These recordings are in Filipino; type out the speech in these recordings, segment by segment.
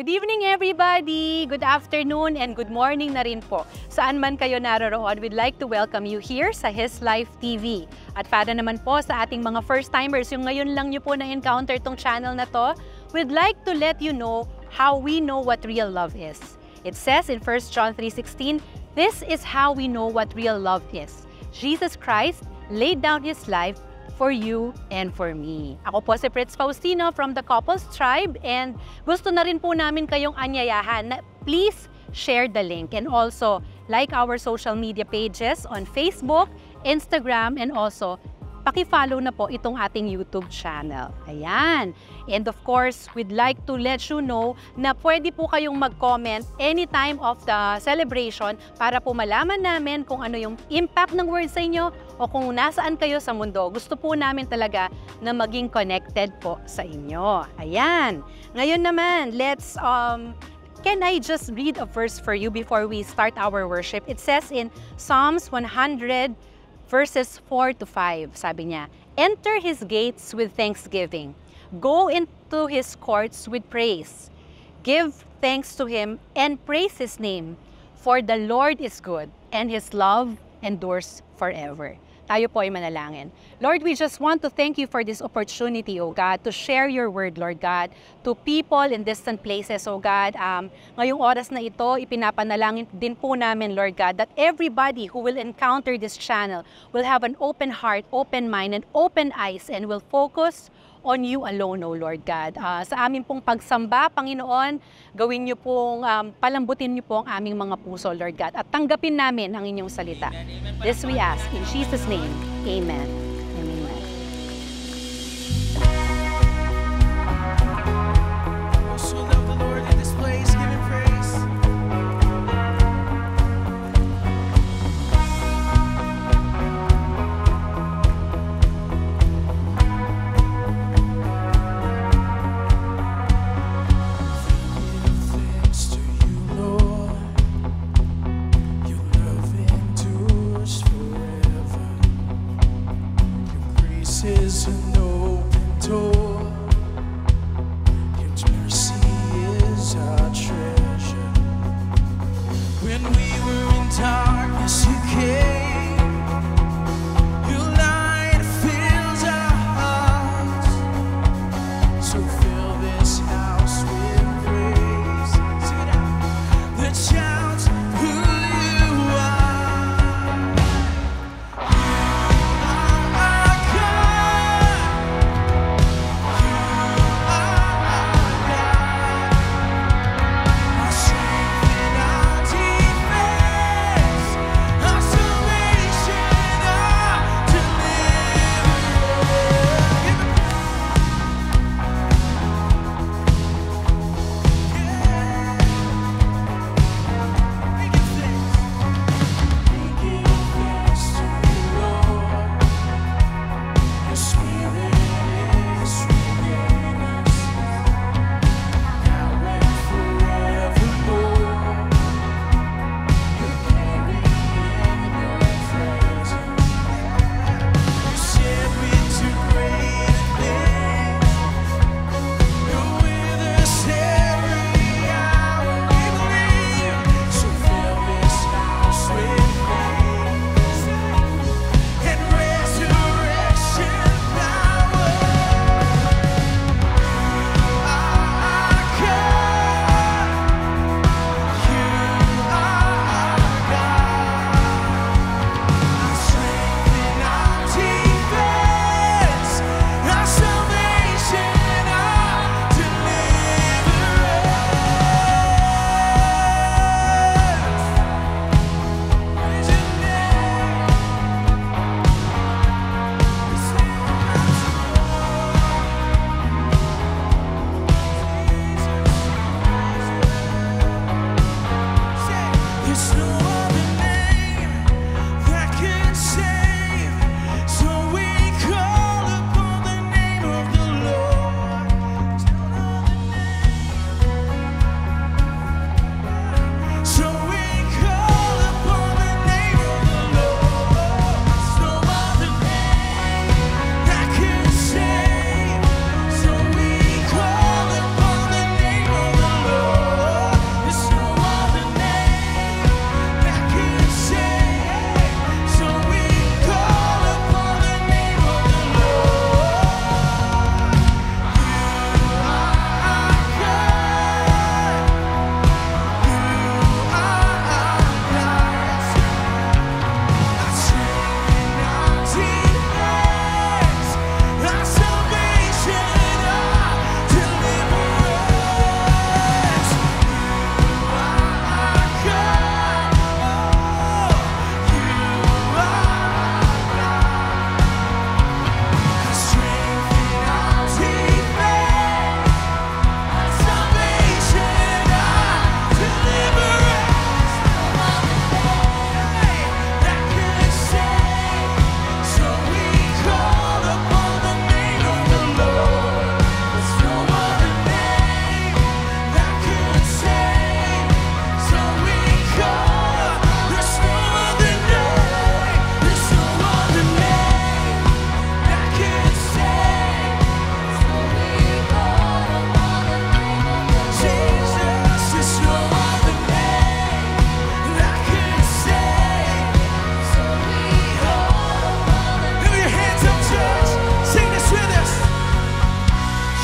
Good evening everybody! Good afternoon and good morning na rin po. Saan man kayo naroroon, we'd like to welcome you here sa His Life TV. At para naman po sa ating mga first-timers, yung ngayon lang nyo po na-encounter tong channel na to, we'd like to let you know how we know what real love is. It says in 1 John 3:16, this is how we know what real love is. Jesus Christ laid down His life for you and for me. Ako po si Pritz Faustino from the Couples Tribe and gusto na rin po namin kayong anyayahan na please share the link and also like our social media pages on Facebook, Instagram, and also paki-follow na po itong ating YouTube channel. Ayan. And of course, we'd like to let you know na pwede po kayong mag-comment anytime of the celebration para po malaman namin kung ano yung impact ng word sa inyo o kung nasaan kayo sa mundo. Gusto po namin talaga na maging connected po sa inyo. Ayan. Ngayon naman, can I just read a verse for you before we start our worship? It says in Psalms 100, verses 4 to 5, sabi niya, enter His gates with thanksgiving. Go into His courts with praise. Give thanks to Him and praise His name. For the Lord is good and His love endures forever. Tayo po ay manalangin. Lord, we just want to thank you for this opportunity, O God, to share your word, Lord God, to people in distant places, O God. Ngayong oras na ito, ipinapanalangin din po namin, Lord God, that everybody who will encounter this channel will have an open heart, open mind, and open eyes, and will focus on you alone, O Lord God. Sa aming pong pagsamba, Panginoon, gawin niyo pong, palambutin niyo po ang aming mga puso, Lord God, at tanggapin namin ang inyong salita. This we ask in Jesus' name. Amen. Amen. So love the Lord in this place, give Him praise.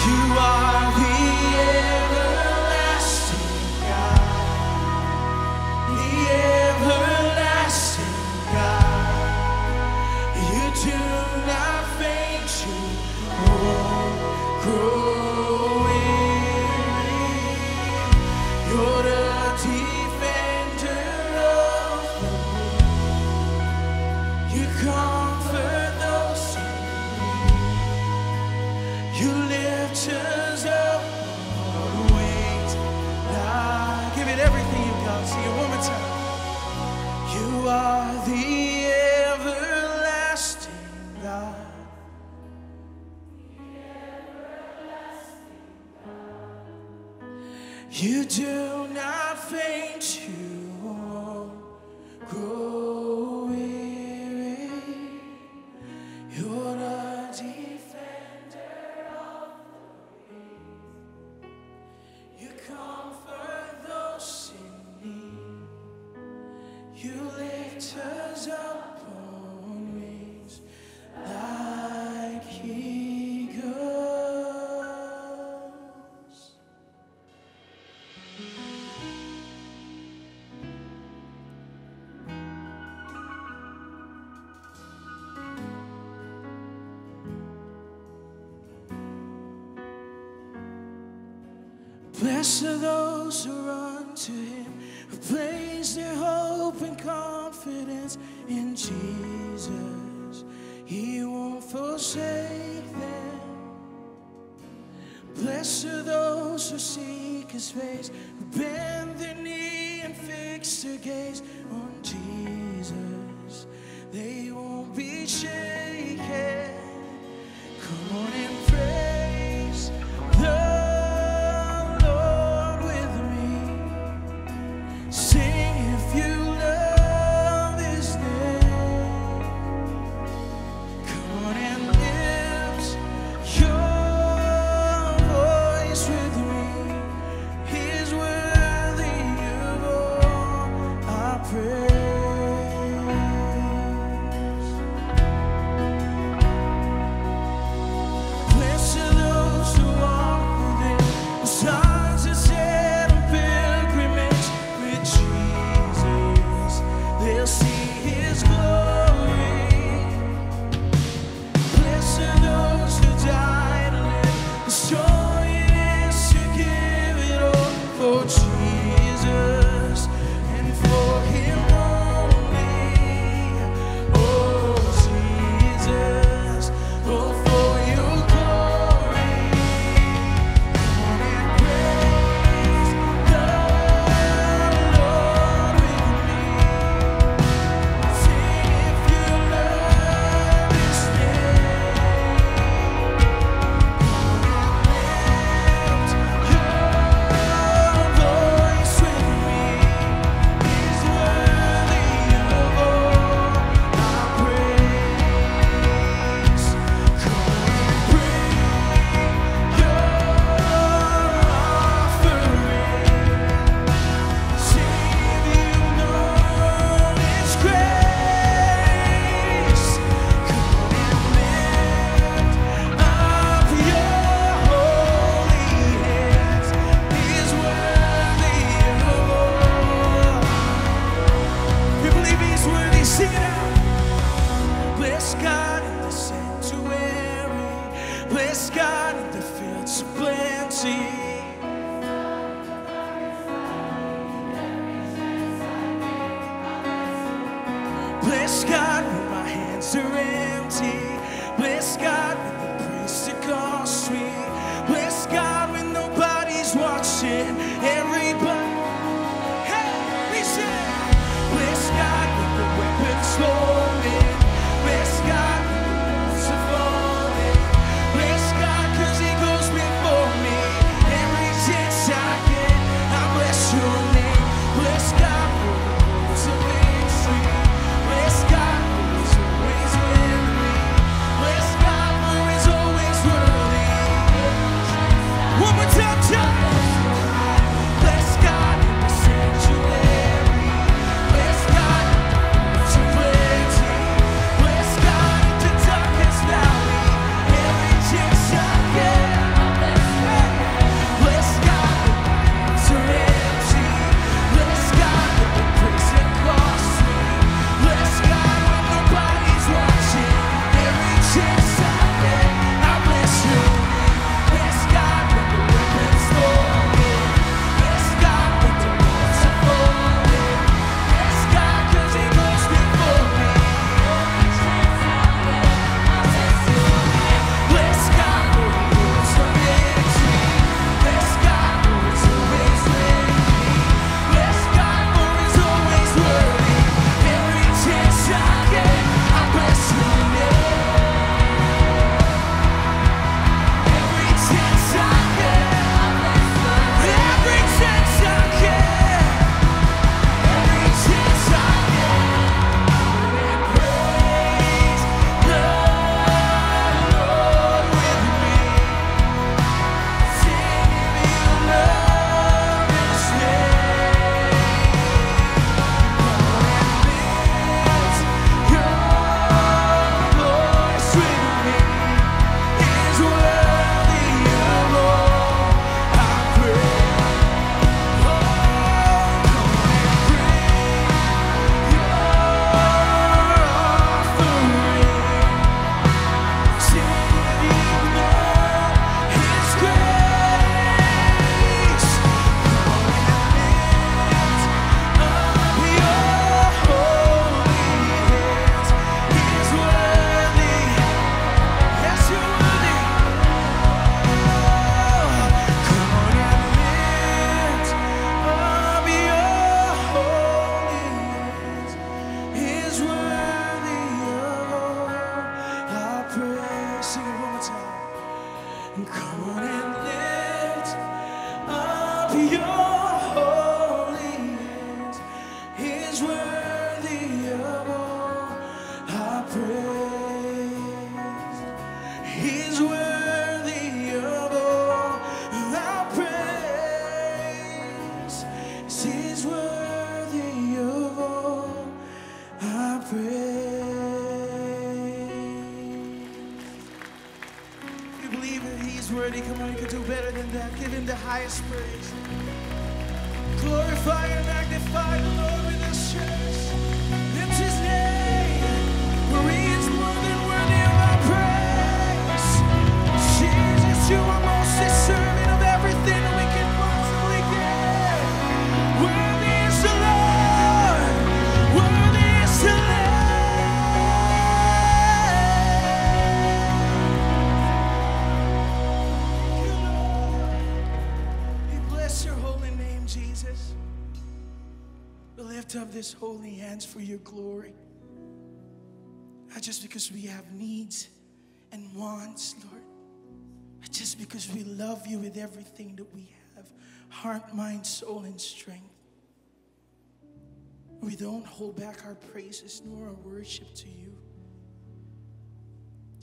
You are the everlasting God, the everlasting God. You do not faint, you won't grow weary. You're the defender of the world. You comfort those who need. You lift us up on wings. Now give it everything you got. See it one more time. You are the everlasting God. You do not faint, you won't grow weary. You're the defender of the weak. You comfort those in need. You lift us up on wings like eagles. Blessed are those who run to him, who place their hope and confidence in Jesus. He won't forsake them. Blessed are those who seek his face, who bend their knee and fix their gaze on Jesus. They won't be shaken. Come on and praise the Lord with me. Sing if you love his name. Come on and lift your voice with me. He's worthy of all our praise. Come on and lift up your holy hands. He's worthy of all our praise. He's worthy of all our praise. He's worthy of all our praise. If you believe that He's worthy, come on, you can do better than that. Give Him the highest praise. Glorify and magnify the Lord with us, church. Lift His name, for He is more than worthy of our praise. Jesus, you are most deserving of everything that we can possibly get. Worthy is the Lord, worthy is the Lamb. We bless your holy name, Jesus. We lift up this holy hands for your glory. Not just because we have needs and wants, Lord, but just because we love you with everything that we have, heart, mind, soul, and strength. We don't hold back our praises nor our worship to you.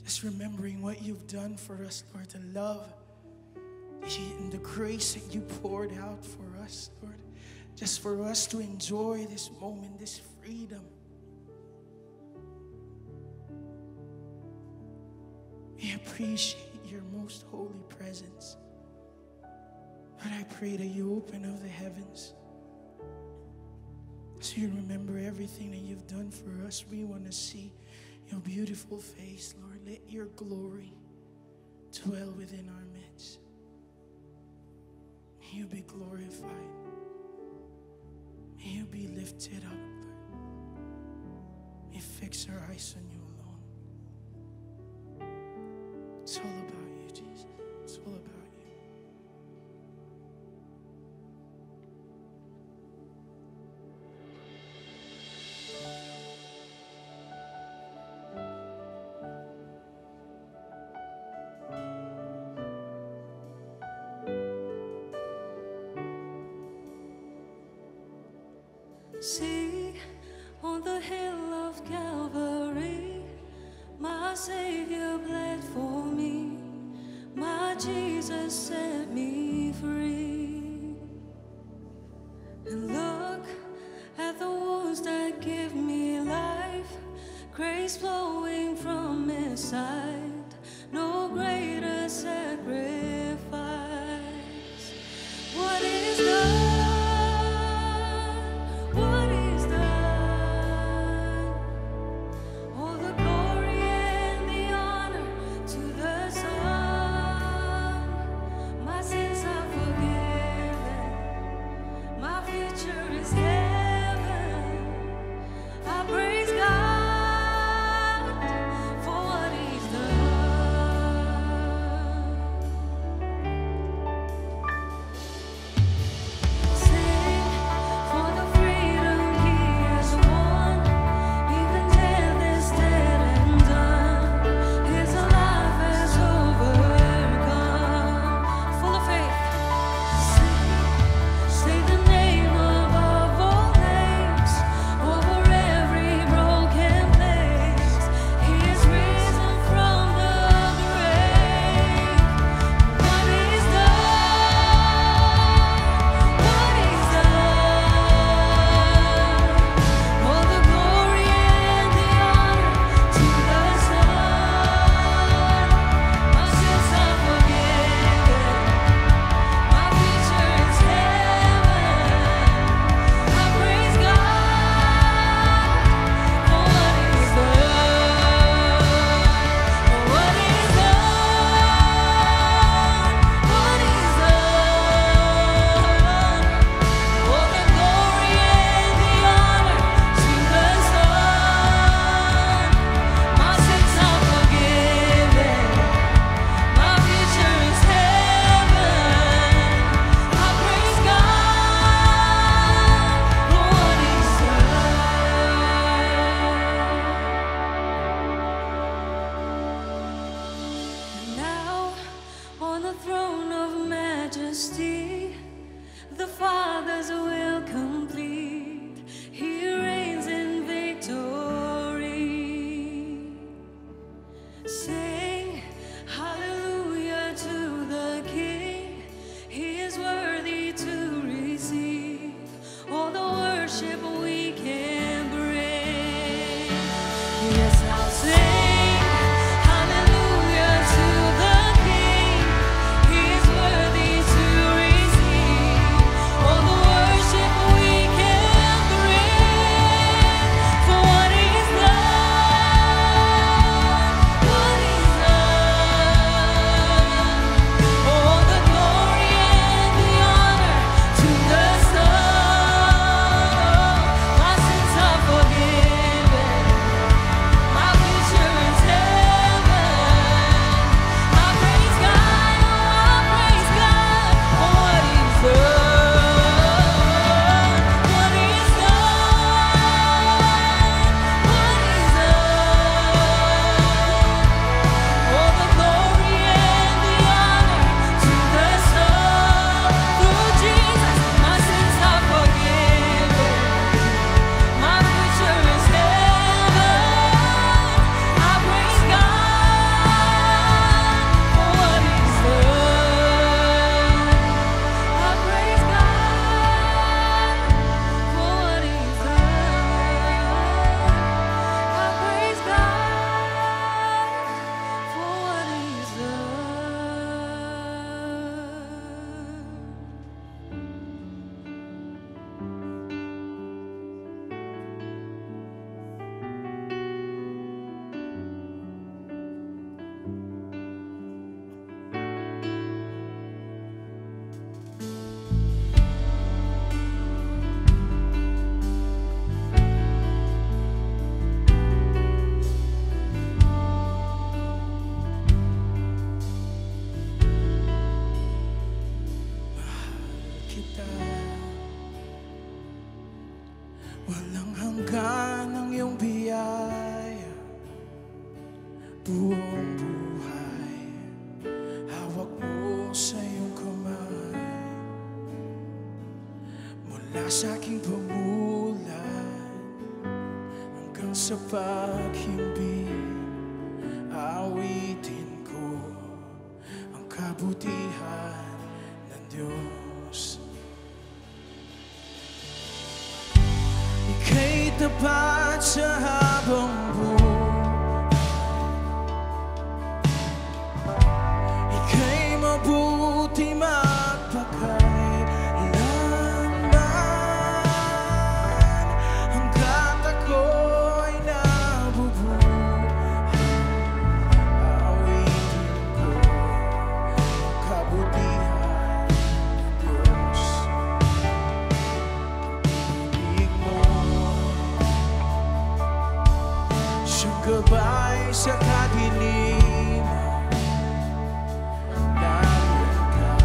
Just remembering what you've done for us, Lord, the love and the grace that you poured out for us, Lord. Just for us to enjoy this moment, this freedom. We appreciate your most holy presence. Lord, I pray that you open up the heavens so you remember everything that you've done for us. We want to see your beautiful face, Lord. Let your glory dwell within our midst. May you be glorified. May you be lifted up, Lord. May fix our eyes on you alone. It's all about you, Jesus. It's all about you. See, on the hill of Calvary, my Savior bled for me. My Jesus set me free. And look at the wounds that give me life, grace flowing from His side. No greater sacrifice. What is done? What is done? All the glory and the honor to the Son. My sins are forgiven. My future is heaven. I praise God for what He's done. throne of majesty, the Father's will complete. He reigns in victory. Sing hallelujah to the King. He is worthy to receive all the worship we can bring. Yes, I'll sing hallelujah to the King. He is worthy to receive all the worship we can bring. For what He's done, what He's done. All the glory and the honor to the Son. My sins are forgiven. My future is heaven. I praise God, oh, I praise God for what He's done, what He's done, what He's done. All the glory and the honor to the Son. Through Jesus, my sins are forgiven. My future is heaven. I praise God for what He's done. I praise God for what He's done. I praise God for what He's done. Kita walang hanggan ang iyong biyaya, buong buhay hawak mo sa iyong kamay. Mula sa aking pamulan hanggang sa paghimbing, awitin ko ang kabutihan ng Diyos. Ika'y tapat sa habang buhay, ika'y mabuti magpakailanman. Hanggat ako'y nabubuhay, awitin ko ang kabutihan ng Diyos. Ibig mo siyang gabay sa kadiliman. Nariyan ka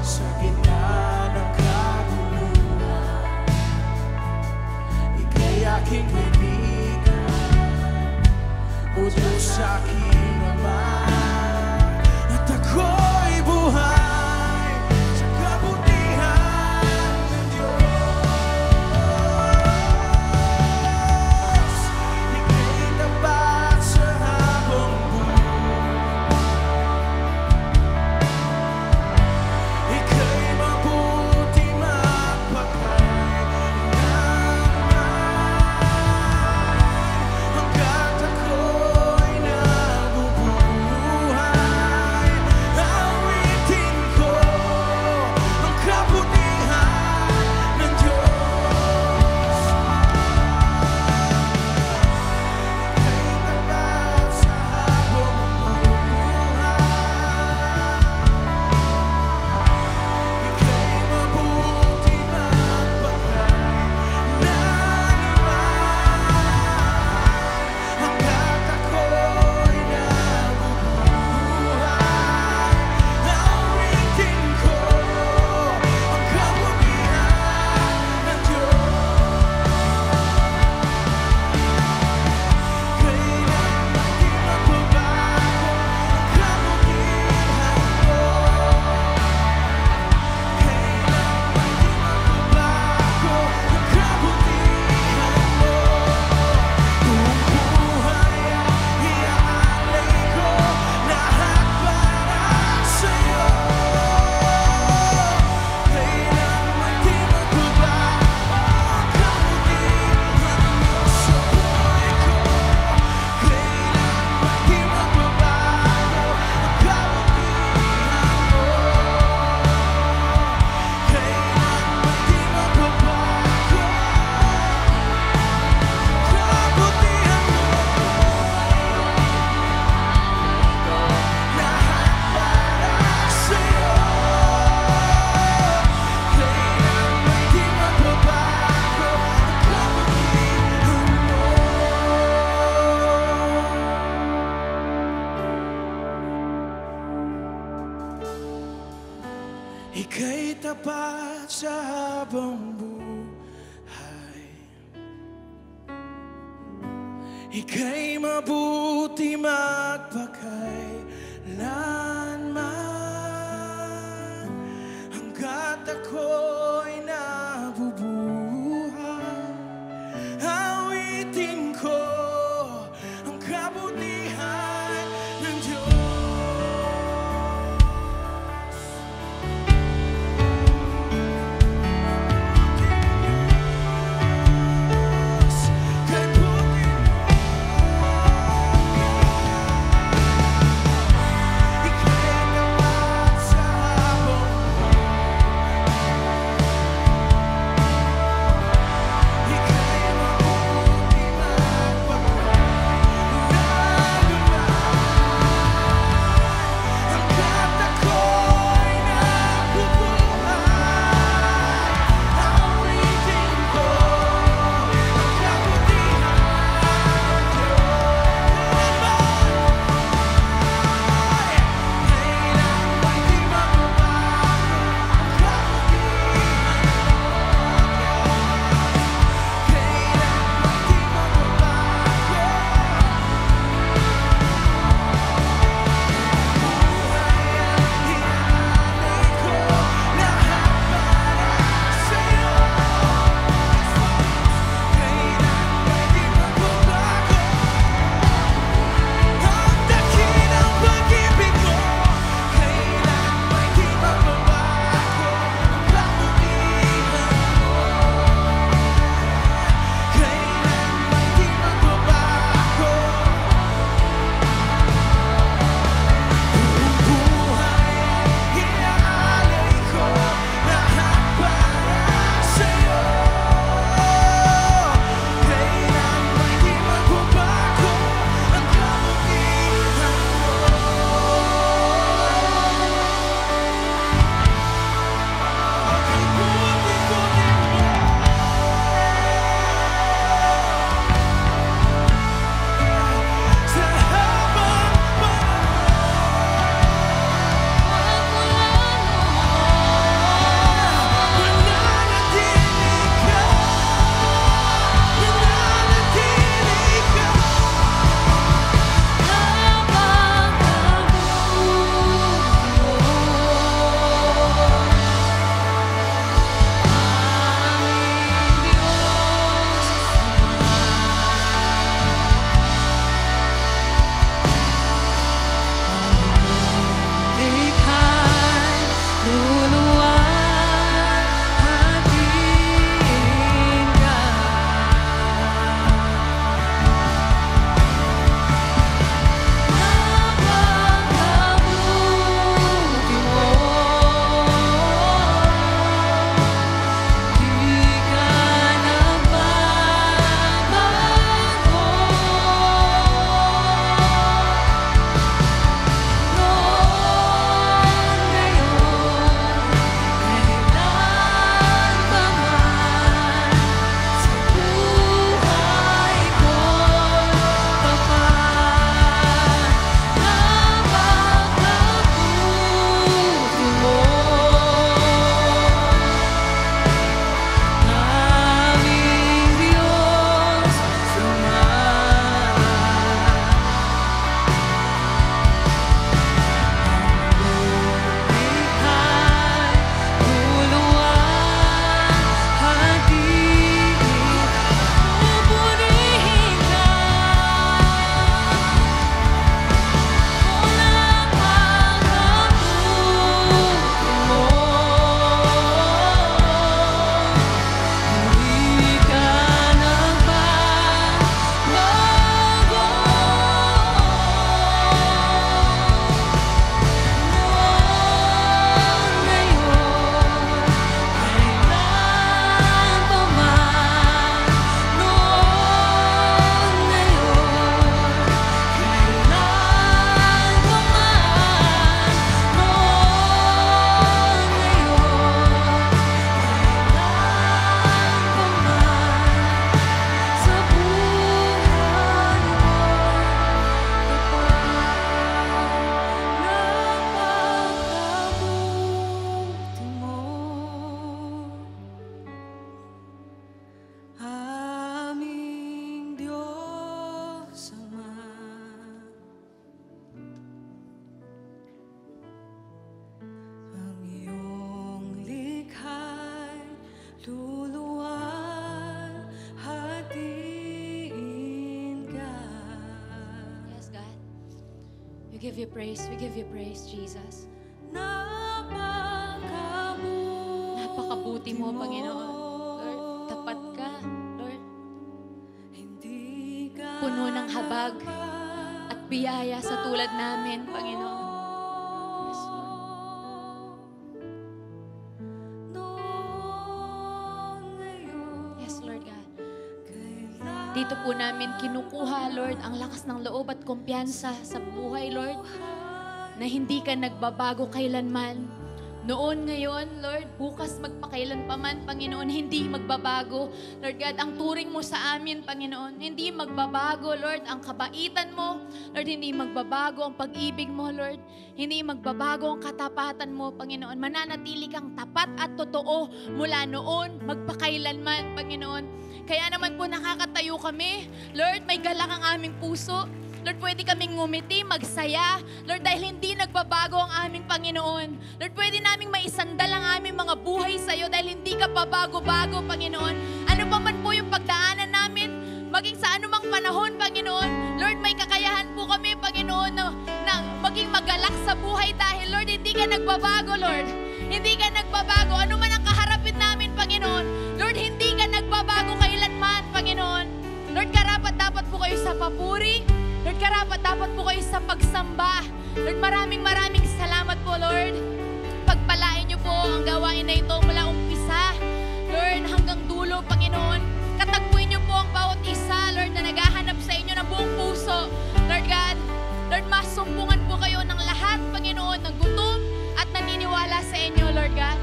sa gitna ng kaguluhan. Ika'y aking kaibigan, o Diyos aking Ama. At ako'y buhay sa kabutihan ng Diyos. Ika'y tapat sa habang Ika'y tapat sa habang buhay. Ika'y mabuti magpakailanman, hanggat ako'y nabubuhay. Awitin ko ang kabutihan ng Diyos. Ika'y tapat sa habang luluwalhatiin ka. Yes, God. We give you praise. We give you praise, Jesus. Napakabuti mo, Panginoon. Lord, tapat ka. Lord, puno ng habag at biyaya sa tulad namin, Panginoon. Yes, Lord. Yes, Lord God. Dito po namin kinukuha, Lord, ang lakas ng loob at kumpiyansa sa buhay, Lord, na hindi ka nagbabago kailanman. Noon, ngayon, Lord, bukas magpakailan pa man, Panginoon, hindi magbabago. Lord God, ang turing mo sa amin, Panginoon, hindi magbabago, Lord, ang kabaitan mo. Lord, hindi magbabago ang pag-ibig mo, Lord. Hindi magbabago ang katapatan mo, Panginoon. Mananatili kang tapat at totoo mula noon, magpakailanman, Panginoon. Kaya naman po nakakatayo kami. Lord, may galak ang aming puso. Lord, pwede kaming ngumiti, magsaya. Lord, dahil hindi nagbabago ang aming Panginoon. Lord, pwede naming maisandal ang aming mga buhay sa iyo dahil hindi ka pabago-bago, Panginoon. Ano pa man po yung pagdaanan namin, maging sa anumang panahon, Panginoon. Lord, may kakayahan po kami, Panginoon, na maging magalak sa buhay dahil, Lord, hindi ka nagbabago, Lord. Hindi ka nagbabago. Ano man ang kaharapin namin, Panginoon. Lord, hindi ka nagbabago kailanman, Panginoon. Lord, karapat-dapat po kayo sa papuri. Lord, karapat-dapat po kayo sa pagsamba. Lord, maraming salamat po, Lord. Pagpalain niyo po ang gawain na ito mula umpisa, Lord, hanggang dulo, Panginoon. Katagpuin niyo po ang bawat isa, Lord, na naghahanap sa inyo ng buong puso. Lord God, Lord, masumpungan po kayo ng lahat, Panginoon, ng gutom at naniniwala sa inyo, Lord God.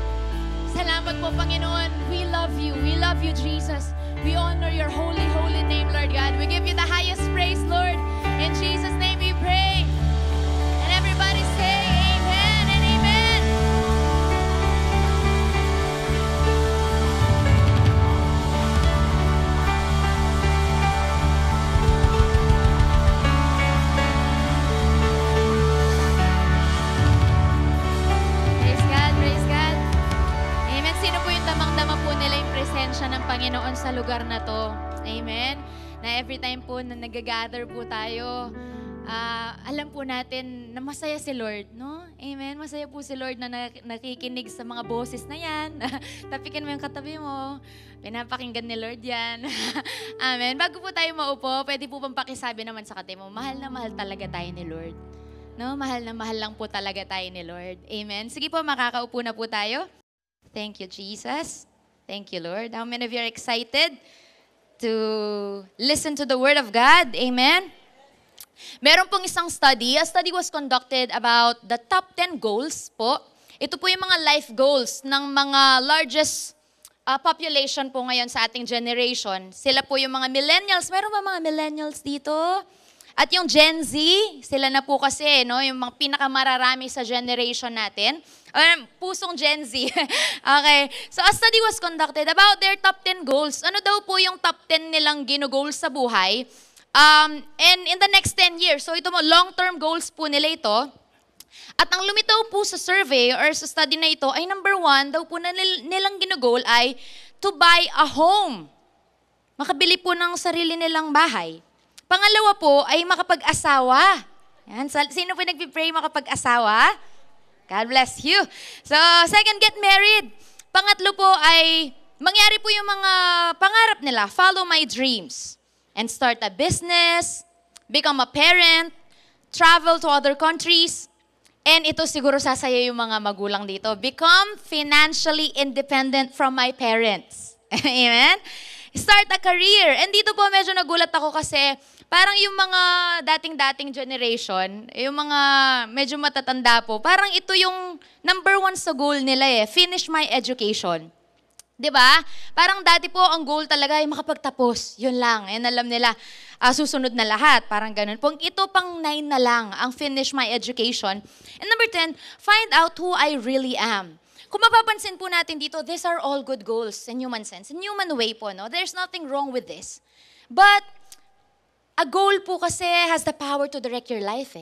Salamat po, Panginoon. We love you. We love you, Jesus. We honor your holy, holy name, Lord God. We give you the highest praise, Lord. In Jesus' name we pray. And everybody say amen and amen. Praise God, praise God. Amen. Sino po yung damang-dama po nila yung presensya ng Panginoon sa lugar na to? Amen. Na every time po na nag-gather po tayo, alam po natin na masaya si Lord, no? Amen. Masaya po si Lord na nakikinig sa mga boses na yan. Tapikin mo yung katabi mo. Pinapakinggan ni Lord yan. Amen. Bago po tayo maupo, pwede po bang pakisabi naman sa katabi mo, mahal na mahal talaga tayo ni Lord. No? Mahal na mahal lang po talaga tayo ni Lord. Amen. Sige po, makakaupo na po tayo. Thank you, Jesus. Thank you, Lord. How many of you are excited to listen to the Word of God? Amen? Meron pong isang study. A study was conducted about the top 10 goals po. Ito po yung mga life goals ng mga largest population po ngayon sa ating generation. Sila po yung mga millennials. Meron ba mga millennials dito? At yung Gen Z, sila na po kasi, no, yung mga pinakamararami sa generation natin. Pusong Gen Z. Okay. So a study was conducted about their top 10 goals. Ano daw po yung top 10 nilang gino-goals sa buhay? And in the next 10 years, so ito mo, long-term goals po nila ito. At ang lumitaw po sa survey or sa study na ito ay number 1 daw po na nilang gino-goal ay to buy a home. Makabili po ng sarili nilang bahay. Pangalawa po ay makapag-asawa. Yan. Sino po nagpipray makapag-asawa? God bless you. So, second, get married. Pangatlo po ay mangyari po yung mga pangarap nila. Follow my dreams. And start a business, become a parent, travel to other countries. And ito siguro sasaya yung mga magulang dito. Become financially independent from my parents. Amen? Start a career. And dito po medyo nagulat ako kasi parang yung mga dating-dating generation, yung mga medyo matatanda po, parang ito yung number 1 sa goal nila finish my education. 'Di ba? Parang dati po ang goal talaga ay makapagtapos. Yun lang. Yan alam nila. Susunod na lahat. Parang ganun. Pong ito pang 9 na lang ang finish my education. And number 10, find out who I really am. Kung mapapansin po natin dito, these are all good goals in human sense. In human way po, no? There's nothing wrong with this. But a goal po kasi has the power to direct your life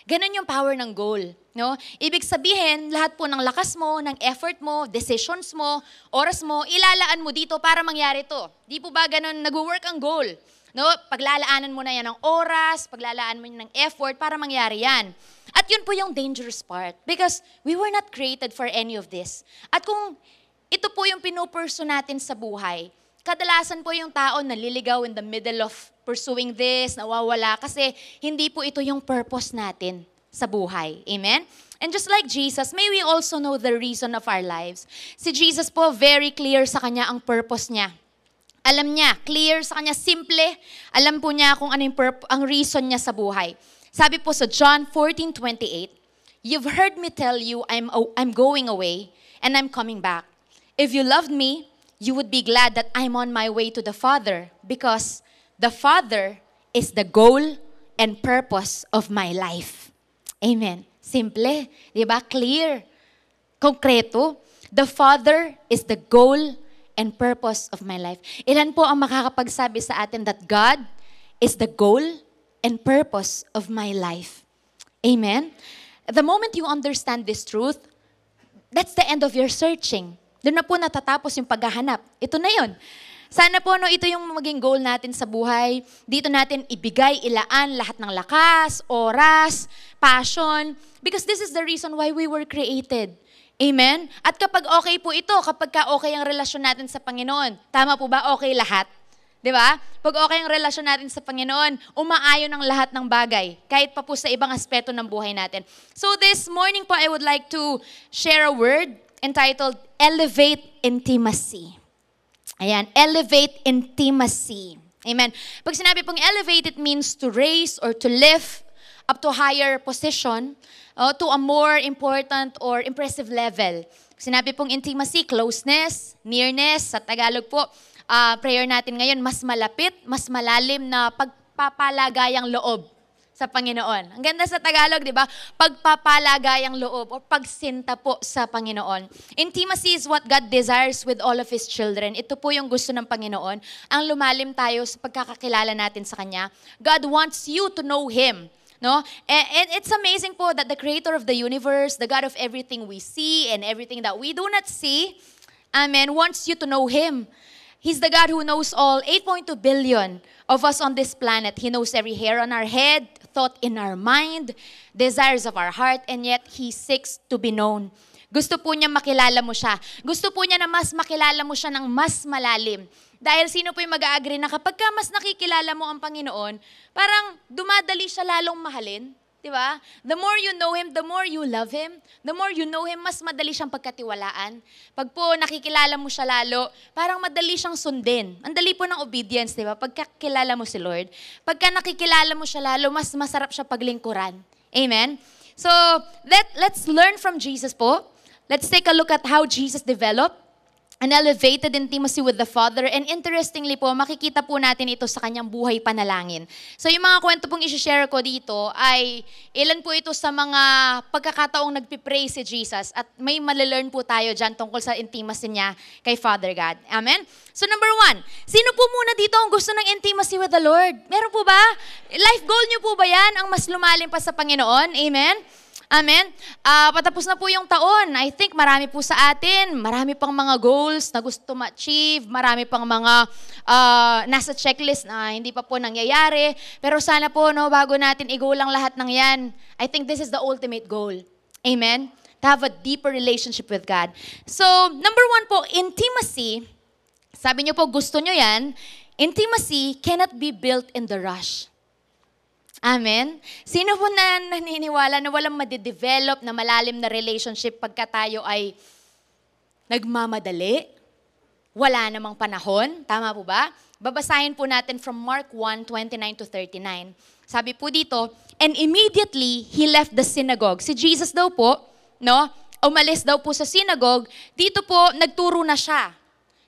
Ganon yung power ng goal. No? Ibig sabihin, lahat po ng lakas mo, ng effort mo, decisions mo, oras mo, ilalaan mo dito para mangyari to. Di po ba ganon nag-work ang goal? No? Paglalaanan mo na yan ng oras, paglalaan mo ng effort para mangyari yan. At yun po yung dangerous part because we were not created for any of this. At kung ito po yung pinupurso natin sa buhay, kadalasan po yung tao naliligaw in the middle of pursuing this, nawawala kasi hindi po ito yung purpose natin sa buhay. Amen? And just like Jesus, may we also know the reason of our lives. Si Jesus po, very clear sa kanya ang purpose niya. Alam niya, clear sa kanya, simple. Alam po niya kung ano yung ang reason niya sa buhay. Sabi po sa John 14:28, "You've heard me tell you I'm going away and I'm coming back. If you loved me, you would be glad that I'm on my way to the Father because the Father is the goal and purpose of my life." Amen. Simple. Di ba? Clear. Konkreto. The Father is the goal and purpose of my life. Ilan po ang makakapagsabi sa atin that God is the goal and purpose of my life? Amen? The moment you understand this truth, that's the end of your searching. Doon na po natatapos yung paghahanap. Ito na yun. Sana po ito yung maging goal natin sa buhay. Dito natin ibigay, ilaan lahat ng lakas, oras, passion. Because this is the reason why we were created. Amen? At kapag okay po ito, kapag okay ang relasyon natin sa Panginoon, tama po ba? Okay lahat. Di ba? Pag okay ang relasyon natin sa Panginoon, umaayon ang lahat ng bagay, kahit pa po sa ibang aspeto ng buhay natin. So this morning po, I would like to share a word entitled Elevate Intimacy. Ayan, elevate intimacy. Amen. Pag sinabi pong elevate, it means to raise or to lift up to higher position, to a more important or impressive level. Sinabi pong intimacy, closeness, nearness, sa Tagalog po, prayer natin ngayon, mas malapit, mas malalim na pagpapalagayang loob sa Panginoon. Ang ganda sa Tagalog, di ba? Pagpapalagayang loob o pagsinta po sa Panginoon. Intimacy is what God desires with all of His children. Ito po yung gusto ng Panginoon. Ang lumalim tayo sa pagkakakilala natin sa Kanya. God wants you to know Him. No? And it's amazing po that the Creator of the universe, the God of everything we see and everything that we do not see, amen, wants you to know Him. He's the God who knows all 8.2 billion of us on this planet. He knows every hair on our head, thought in our mind, desires of our heart, and yet He seeks to be known. Gusto po niya makilala mo siya. Gusto po niya na mas makilala mo siya ng mas malalim. Dahil sino po yung mag-a-agree na kapag ka mas nakikilala mo ang Panginoon, parang dumadali siya lalong mahalin. Di ba? The more you know Him, the more you love Him. The more you know Him, mas madali siyang pagkatiwalaan. Pag po nakikilala mo siya lalo, parang madali siyang sundin. Ang dali po ng obedience, di ba? Pagkakilala mo si Lord. Pagka nakikilala mo siya lalo, mas masarap siya paglingkuran. Amen? So, let's learn from Jesus po. Let's take a look at how Jesus developed an elevated intimacy with the Father. And interestingly po, makikita po natin ito sa kanyang buhay panalangin. So yung mga kwento pong isi-share ko dito ay ilan po ito sa mga pagkakataong nagpipray si Jesus at may malalearn po tayo dyan tungkol sa intimacy niya kay Father God. Amen? So number 1, sino po muna dito ang gusto ng intimacy with the Lord? Meron po ba? Life goal niyo po ba yan? Ang mas lumalim pa sa Panginoon? Amen? Amen? Patapos na po yung taon. I think marami po sa atin, marami pang mga goals na gusto ma-achieve, marami pang mga nasa checklist na hindi pa po nangyayari. Pero sana po, no, bago natin i-goal ang lahat ng yan, I think this is the ultimate goal. Amen? To have a deeper relationship with God. So, number 1 po, intimacy. Sabi niyo po, gusto niyo yan. Intimacy cannot be built in the rush. Amen? Sino po na naniniwala na walang madidevelop na malalim na relationship pagka tayo ay nagmamadali? Wala namang panahon? Tama po ba? Babasahin po natin from Mark 1:29-39. Sabi po dito, and immediately he left the synagogue. Si Jesus daw po, no, umalis daw po sa synagogue, dito po nagturo na siya.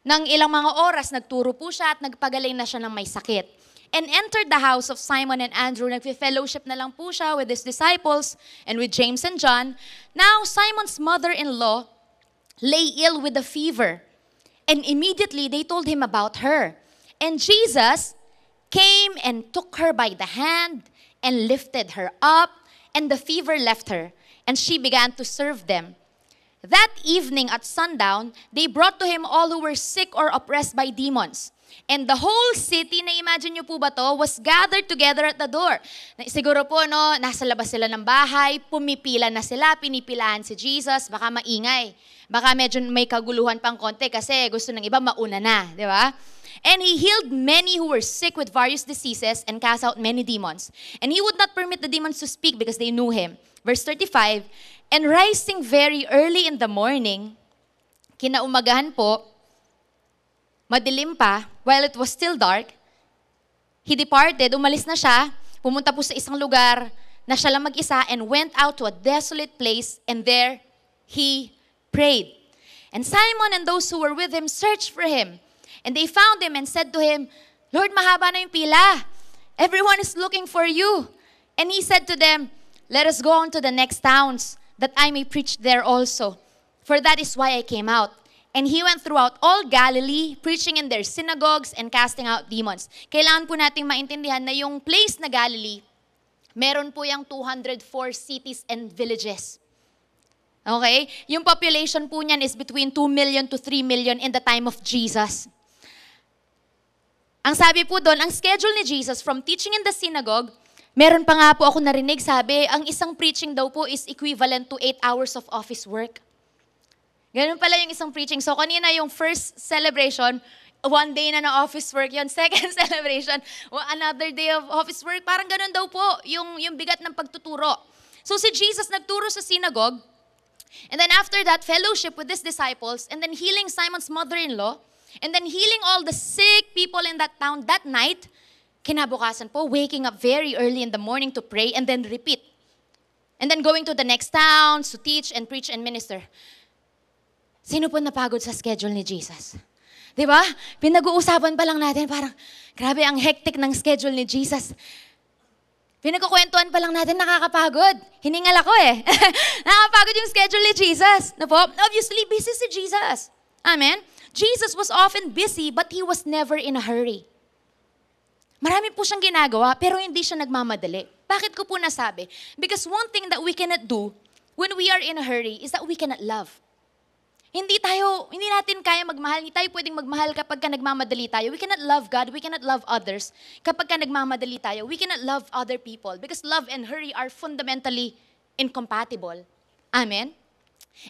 Nang ilang mga oras, nagturo po siya at nagpagaling na siya ng may sakit. And entered the house of Simon and Andrew. Nagfi-fellowship na lang po siya with his disciples and with James and John. Now, Simon's mother-in-law lay ill with a fever. And immediately, they told him about her. And Jesus came and took her by the hand and lifted her up. and the fever left her, and she began to serve them. That evening at sundown, they brought to him all who were sick or oppressed by demons. And the whole city, na-imagine nyo po ba to, was gathered together at the door. Siguro po, no, nasa labas sila ng bahay, pumipila na sila, pinipilahan si Jesus, baka maingay. Baka medyo may kaguluhan pang konti kasi gusto ng iba mauna na, di ba? And he healed many who were sick with various diseases and cast out many demons. And he would not permit the demons to speak because they knew him. Verse 35, and rising very early in the morning, kinaumagahan po, madilim pa, while it was still dark, he departed, umalis na siya, pumunta po sa isang lugar na siya lang mag-isa and went out to a desolate place and there he prayed. And Simon and those who were with him searched for him. And they found him and said to him, Lord, mahaba na yung pila. Everyone is looking for you. And he said to them, let us go on to the next towns, that I may preach there also. For that is why I came out. And he went throughout all Galilee, preaching in their synagogues and casting out demons. Kailangan po nating maintindihan na yung place na Galilee, meron po yung 204 cities and villages. Okay? Yung population po niyan is between 2 million to 3 million in the time of Jesus. Ang sabi po doon, ang schedule ni Jesus from teaching in the synagogue, meron pa nga po ako narinig, sabi, ang isang preaching daw po is equivalent to 8 hours of office work. Ganun pala yung isang preaching. So kanina yung first celebration, 1 day na na office work yun. Second celebration, another day of office work. Parang ganun daw po yung bigat ng pagtuturo. So si Jesus nagturo sa synagogue, and then after that, fellowship with his disciples, and then healing Simon's mother-in-law, and then healing all the sick people in that town that night. Kinabukasan po, waking up very early in the morning to pray and then repeat. And then going to the next towns to teach and preach and minister. Sino po napagod sa schedule ni Jesus? Di ba? Pinag-uusapan pa lang natin, parang grabe ang hectic ng schedule ni Jesus. Pinagkukwentuhan pa lang natin, nakakapagod. Hiningal ako eh. Nakakapagod yung schedule ni Jesus. Na po? Obviously, busy si Jesus. Amen? Jesus was often busy, but he was never in a hurry. Marami po siyang ginagawa, pero hindi siya nagmamadali. Bakit ko po nasabi? Because one thing that we cannot do when we are in a hurry is that we cannot love. Hindi natin kaya magmahal, hindi tayo pwedeng magmahal kapag ka nagmamadali tayo. We cannot love God, we cannot love others kapag ka nagmamadali tayo. We cannot love other people because love and hurry are fundamentally incompatible. Amen?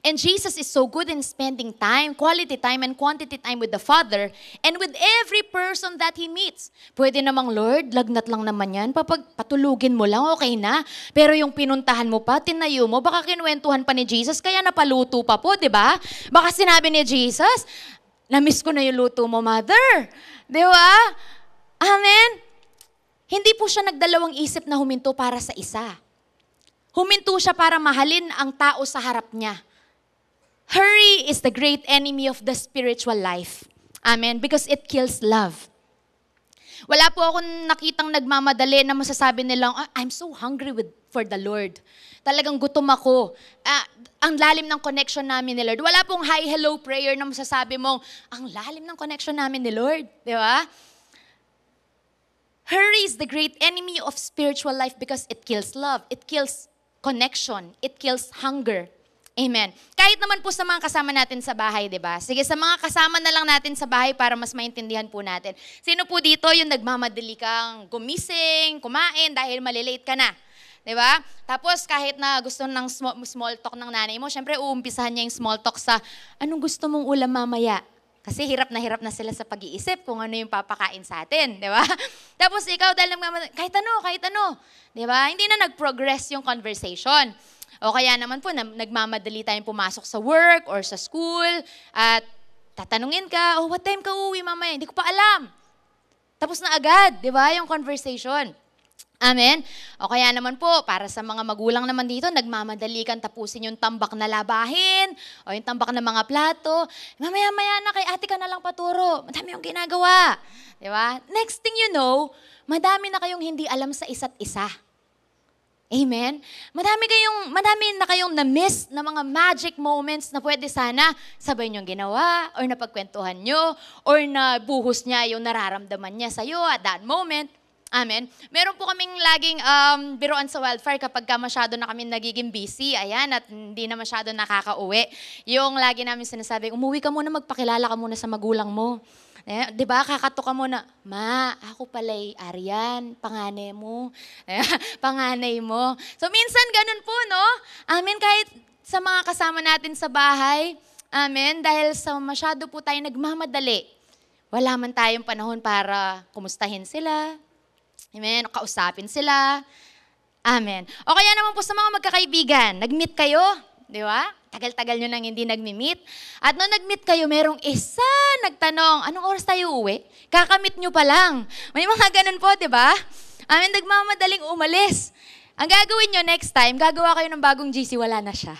And Jesus is so good in spending time, quality time and quantity time with the Father and with every person that He meets. Pwede namang, Lord, lagnat lang naman yan. Patulugin mo lang, okay na. Pero yung pinuntahan mo pa, tinayo mo, baka kinuwentuhan pa ni Jesus, kaya napaluto pa po, di ba? Baka sinabi ni Jesus, na-miss ko na yung luto mo, Mother. Di ba? Amen? Hindi po siya nagdalawang isip na huminto para sa isa. Huminto siya para mahalin ang tao sa harap niya. Hurry is the great enemy of the spiritual life. Amen? Because it kills love. Wala po akong nakitang nagmamadali na masasabi nilang, I'm so hungry for the Lord. Talagang gutom ako. Ang lalim ng connection namin ni Lord. Wala pong hi-hello prayer na masasabi mong, ang lalim ng connection namin ni Lord. Di ba? Hurry is the great enemy of spiritual life because it kills love. It kills connection. It kills hunger. Amen. Kahit naman po sa mga kasama natin sa bahay, di ba? Sige, sa mga kasama na lang natin sa bahay para mas maintindihan po natin. Sino po dito yung nagmamadali kang gumising, kumain dahil malilate ka na? Di ba? Tapos kahit na gusto ng small talk ng nanay mo, syempre uumpisahan niya yung small talk sa, anong gusto mong ulam mamaya? Kasi hirap na sila sa pag-iisip kung ano yung papakain sa atin, di ba? Tapos ikaw dahil nagmamadali, kahit ano. Di ba? Hindi na nag-progress yung conversation. O kaya naman po, nagmamadali tayong pumasok sa work or sa school at tatanungin ka, what time ka uuwi mamaya? Hindi ko pa alam. Tapos na agad, di ba, yung conversation. Amen? O kaya naman po, para sa mga magulang naman dito, nagmamadali kang tapusin yung tambak na labahin o yung tambak na mga plato. Mamaya-maya na, kay ate ka na lang paturo. Madami yung ginagawa. Di ba? Next thing you know, madami na kayong hindi alam sa isa't isa. Amen? Madami na kayong na-miss na mga magic moments na pwede sana sabay niyong ginawa or napagkwentuhan niyo or nabuhos niya yung nararamdaman niya sa'yo at that moment. Amen. Meron po kaming laging biruan sa Wildfire kapag ka masyado na kami nagiging busy, ayan, at hindi na masyado nakakauwi. Yung lagi namin sinasabi, umuwi ka muna, magpakilala ka muna sa magulang mo. Eh, 'di ba? Kakato ka muna, "Ma, ako pala'y Arian, panganay mo." Panganay mo. So minsan ganun po, no? Amen, kahit sa mga kasama natin sa bahay, amen, dahil sa masyado po tayo nagmamadali, wala man tayong panahon para kumustahin sila, amen, kausapin sila, amen. O kaya naman po sa mga magkakaibigan, nag-meet kayo, di ba? Tagal-tagal nyo nang hindi nag-meet. At nung nag-meet kayo, merong isa nagtanong, anong oras tayo uwi? Kakamit nyo pa lang. May mga ganun po, di ba? Amen, nagmamadaling umalis. Ang gagawin nyo next time, gagawa kayo ng bagong GC, wala na siya.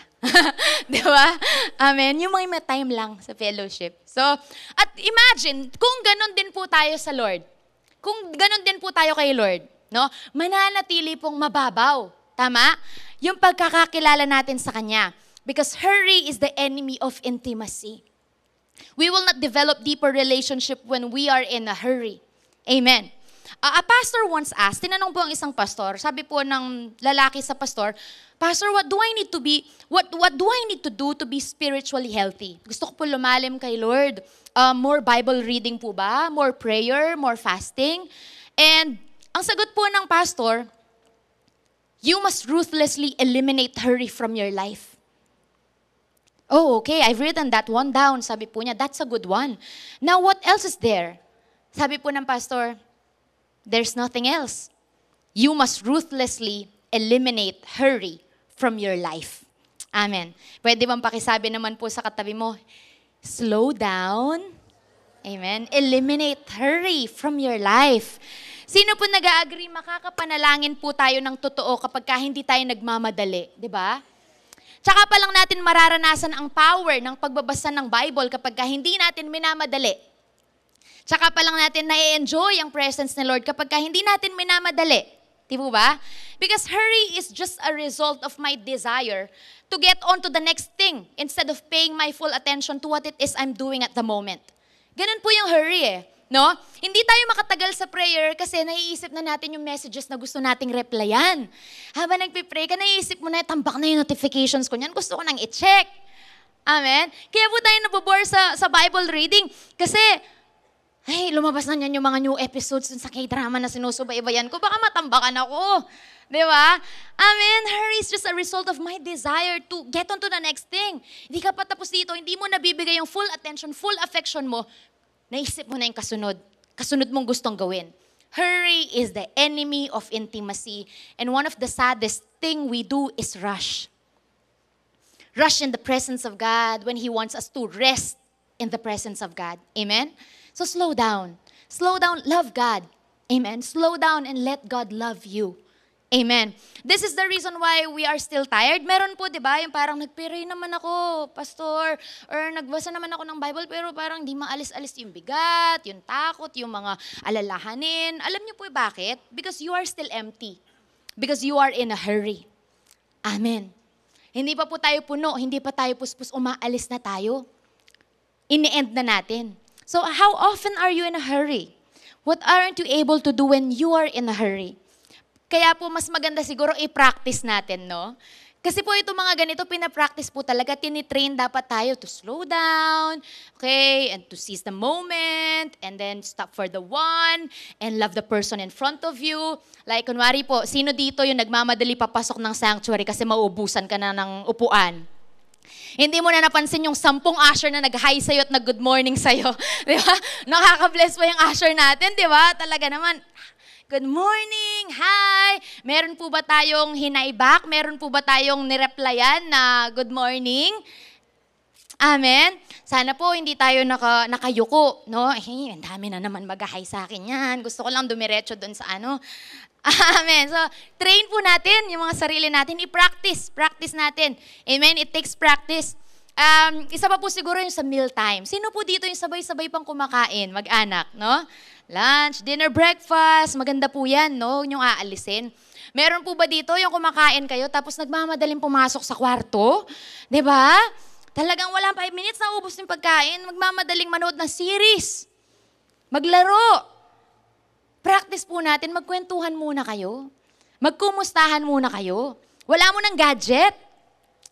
Di ba? Amen. Yung mga may time lang sa fellowship. So, at imagine, kung ganun din po tayo sa Lord, kung ganun din po tayo kay Lord, no? Mananatili pong mababaw. Tama? Yung pagkakakilala natin sa Kanya. Because hurry is the enemy of intimacy. We will not develop deeper relationship when we are in a hurry. Amen. A pastor once asked, tinanong po ang isang pastor, sabi po ng lalaki sa pastor, "Pastor, what do I need to do to be spiritually healthy?" Gusto ko po lumalim kay Lord. More Bible reading po ba? More prayer? More fasting? And ang sagot po ng pastor, "You must ruthlessly eliminate hurry from your life." Oh, okay, I've written that one down. Sabi po niya, that's a good one. Now, what else is there? Sabi po ng pastor, there's nothing else. You must ruthlessly eliminate hurry from your life. Amen. Pwede bang pakisabi naman po sa katabi mo, slow down. Amen. Eliminate hurry from your life. Sino po nag-agree makakapanalangin po tayo ng totoo kapag hindi tayo nagmamadali, di ba? Tsaka pa lang natin mararanasan ang power ng pagbabasa ng Bible kapag hindi natin minamadali. Tsaka pa lang natin na-enjoy ang presence ni Lord kapag hindi natin minamadali. Di po ba? Because hurry is just a result of my desire to get on to the next thing instead of paying my full attention to what it is I'm doing at the moment. Ganun po yung hurry eh. No? Hindi tayo makatagal sa prayer kasi naiisip na natin yung messages na gusto nating replyan. Habang nagpipray ka, naiisip mo na, tambak na yung notifications ko niyan, gusto ko nang i-check. Amen? Kaya po tayo nabobore sa Bible reading kasi, ay, lumabas na niyan yung mga new episodes sa K-drama na sinusubaybayan ko, baka matambakan ako. Di ba? Amen? Hurry is just a result of my desire to get on to the next thing. Hindi ka pa tapos dito, hindi mo nabibigay yung full attention, full affection mo, naisip mo na yung kasunod mong gustong gawin. Hurry is the enemy of intimacy. And one of the saddest thing we do is rush. Rush in the presence of God when He wants us to rest in the presence of God. Amen? So slow down. Slow down, love God. Amen? Slow down and let God love you. Amen. This is the reason why we are still tired. Meron po, di ba, yung parang nagpray naman ako, pastor, or nagbasa naman ako ng Bible, pero parang di maalis-alis yung bigat, yung takot, yung mga alalahanin. Alam niyo po bakit? Because you are still empty. Because you are in a hurry. Amen. Hindi pa po tayo puno, hindi pa tayo puspos, umaalis na tayo. Ini-end na natin. So how often are you in a hurry? What aren't you able to do when you are in a hurry? Kaya po mas maganda siguro i-practice natin, no? Kasi po itong mga ganito, pinapractice po talaga, tinitrain dapat tayo to slow down, okay, and to seize the moment, and then stop for the one, and love the person in front of you. Like, kunwari po, sino dito yung nagmamadali papasok ng sanctuary kasi mauubusan ka na ng upuan? Hindi mo na napansin yung 10 usher na nag-hi sa'yo at nag-good morning sa'yo. Di ba? Nakaka-bless pa yung usher natin, di ba? Talaga naman, good morning, hi! Meron po ba tayong hinay back? Meron po ba tayong nireplyan na good morning? Amen? Sana po hindi tayo nakayuko, no? Ang dami na naman mag-hi sa akin yan. Gusto ko lang dumiretso doon sa ano. Amen. So, train po natin yung mga sarili natin. I-practice. Practice natin. Amen? It takes practice. Isa pa po siguro yung sa meal time. Sino po dito yung sabay-sabay pang kumakain, mag-anak, no? Lunch, dinner, breakfast, maganda po yan, no? Yung aalisin. Meron po ba dito yung kumakain kayo tapos nagmamadaling pumasok sa kwarto? Diba? Talagang wala 5 minutes na ubos yung pagkain, magmamadaling manood ng series. Maglaro. practice po natin, magkwentuhan muna kayo. Magkumustahan muna kayo. Wala mo ng gadget.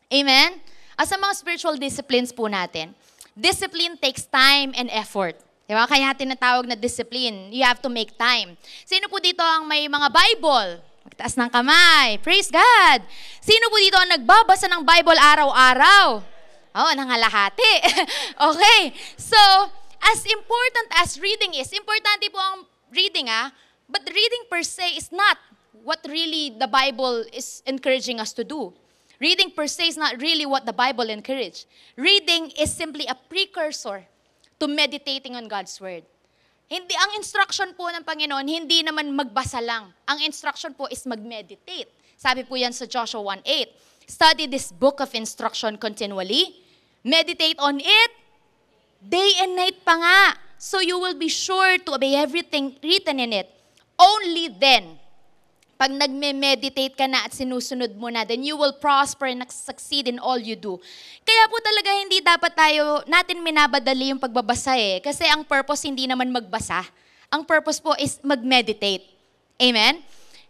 Amen? As sa mga spiritual disciplines po natin, discipline takes time and effort. Diba? Kaya tinatawag na discipline. You have to make time. Sino po dito ang may mga Bible? Magtaas ng kamay. Praise God! Sino po dito ang nagbabasa ng Bible araw-araw? Oh, nangalahati. Okay. So, as important as reading is, importante po ang reading but reading per se is not what really the Bible is encouraging us to do. Reading per se is not really what the Bible encourages. Reading is simply a precursor to meditating on God's Word. Hindi, ang instruction po ng Panginoon, hindi naman magbasa lang. Ang instruction po is mag-meditate. Sabi po yan sa Joshua 1:8. Study this book of instruction continually. Meditate on it. Day and night pa nga. So you will be sure to obey everything written in it. Only then, pag nagme-meditate ka na at sinusunod mo na, then you will prosper and succeed in all you do. Kaya po talaga hindi dapat natin minabadali yung pagbabasa Kasi ang purpose hindi naman magbasa. Ang purpose po is mag-meditate. Amen?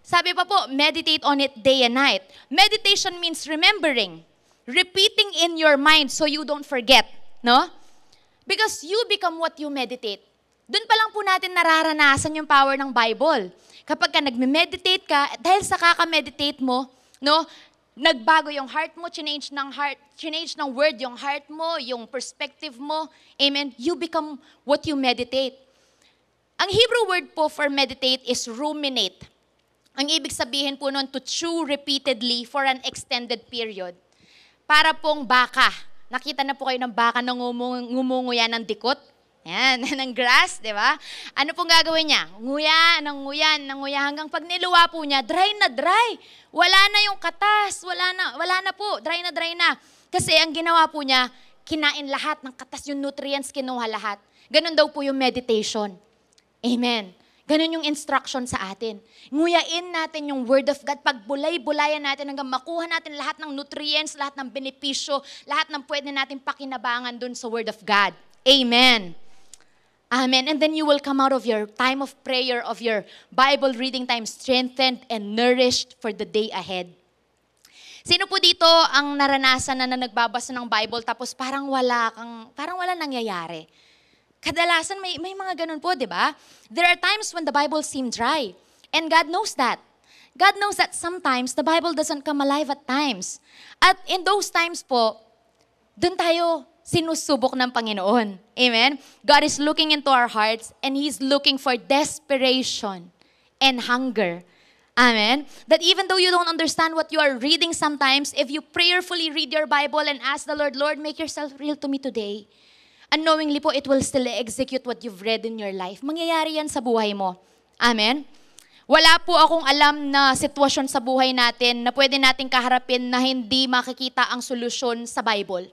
Sabi pa po, meditate on it day and night. Meditation means remembering. Repeating in your mind so you don't forget. No? Because you become what you meditate. Doon pa lang po natin nararanasan yung power ng Bible. Kapag ka nagme-meditate ka, dahil sa kaka-meditate mo, nagbago yung heart mo, change ng word yung heart mo, yung perspective mo. Amen? You become what you meditate. Ang Hebrew word po for meditate is ruminate. Ang ibig sabihin po nun, to chew repeatedly for an extended period. Para pong baka. Nakita na po kayo ng baka na ngumunguya ng dikot? Yan, ng grass, di ba? Ano pong gagawin niya? Nguya, nanguya, hanggang pag niluwa po niya, dry na dry. Wala na yung katas, wala na po, dry na. Kasi ang ginawa po niya, kinain lahat ng katas, yung nutrients, kinuha lahat. Ganon daw po yung meditation. Amen. Ganon yung instruction sa atin. Nguyain natin yung Word of God, pagbulay-bulayan natin hanggang makuha natin lahat ng nutrients, lahat ng benepisyo, lahat ng pwede natin pakinabangan dun sa Word of God. Amen. Amen. And then you will come out of your time of prayer, of your Bible reading time, strengthened and nourished for the day ahead. Sino po dito ang naranasan na nagbabasa ng Bible tapos parang wala nangyayari? Kadalasan may mga ganun po, di ba? There are times when the Bible seems dry. And God knows that. God knows that sometimes the Bible doesn't come alive at times. At in those times po, dun tayo sinusubok ng Panginoon. Amen? God is looking into our hearts and He's looking for desperation and hunger. Amen? That even though you don't understand what you are reading sometimes, if you prayerfully read your Bible and ask the Lord, Lord, make yourself real to me today. Unknowingly po, it will still execute what you've read in your life. Mangyayari yan sa buhay mo. Amen? Wala po akong alam na sitwasyon sa buhay natin na pwede nating kaharapin na hindi makikita ang solusyon sa Bible.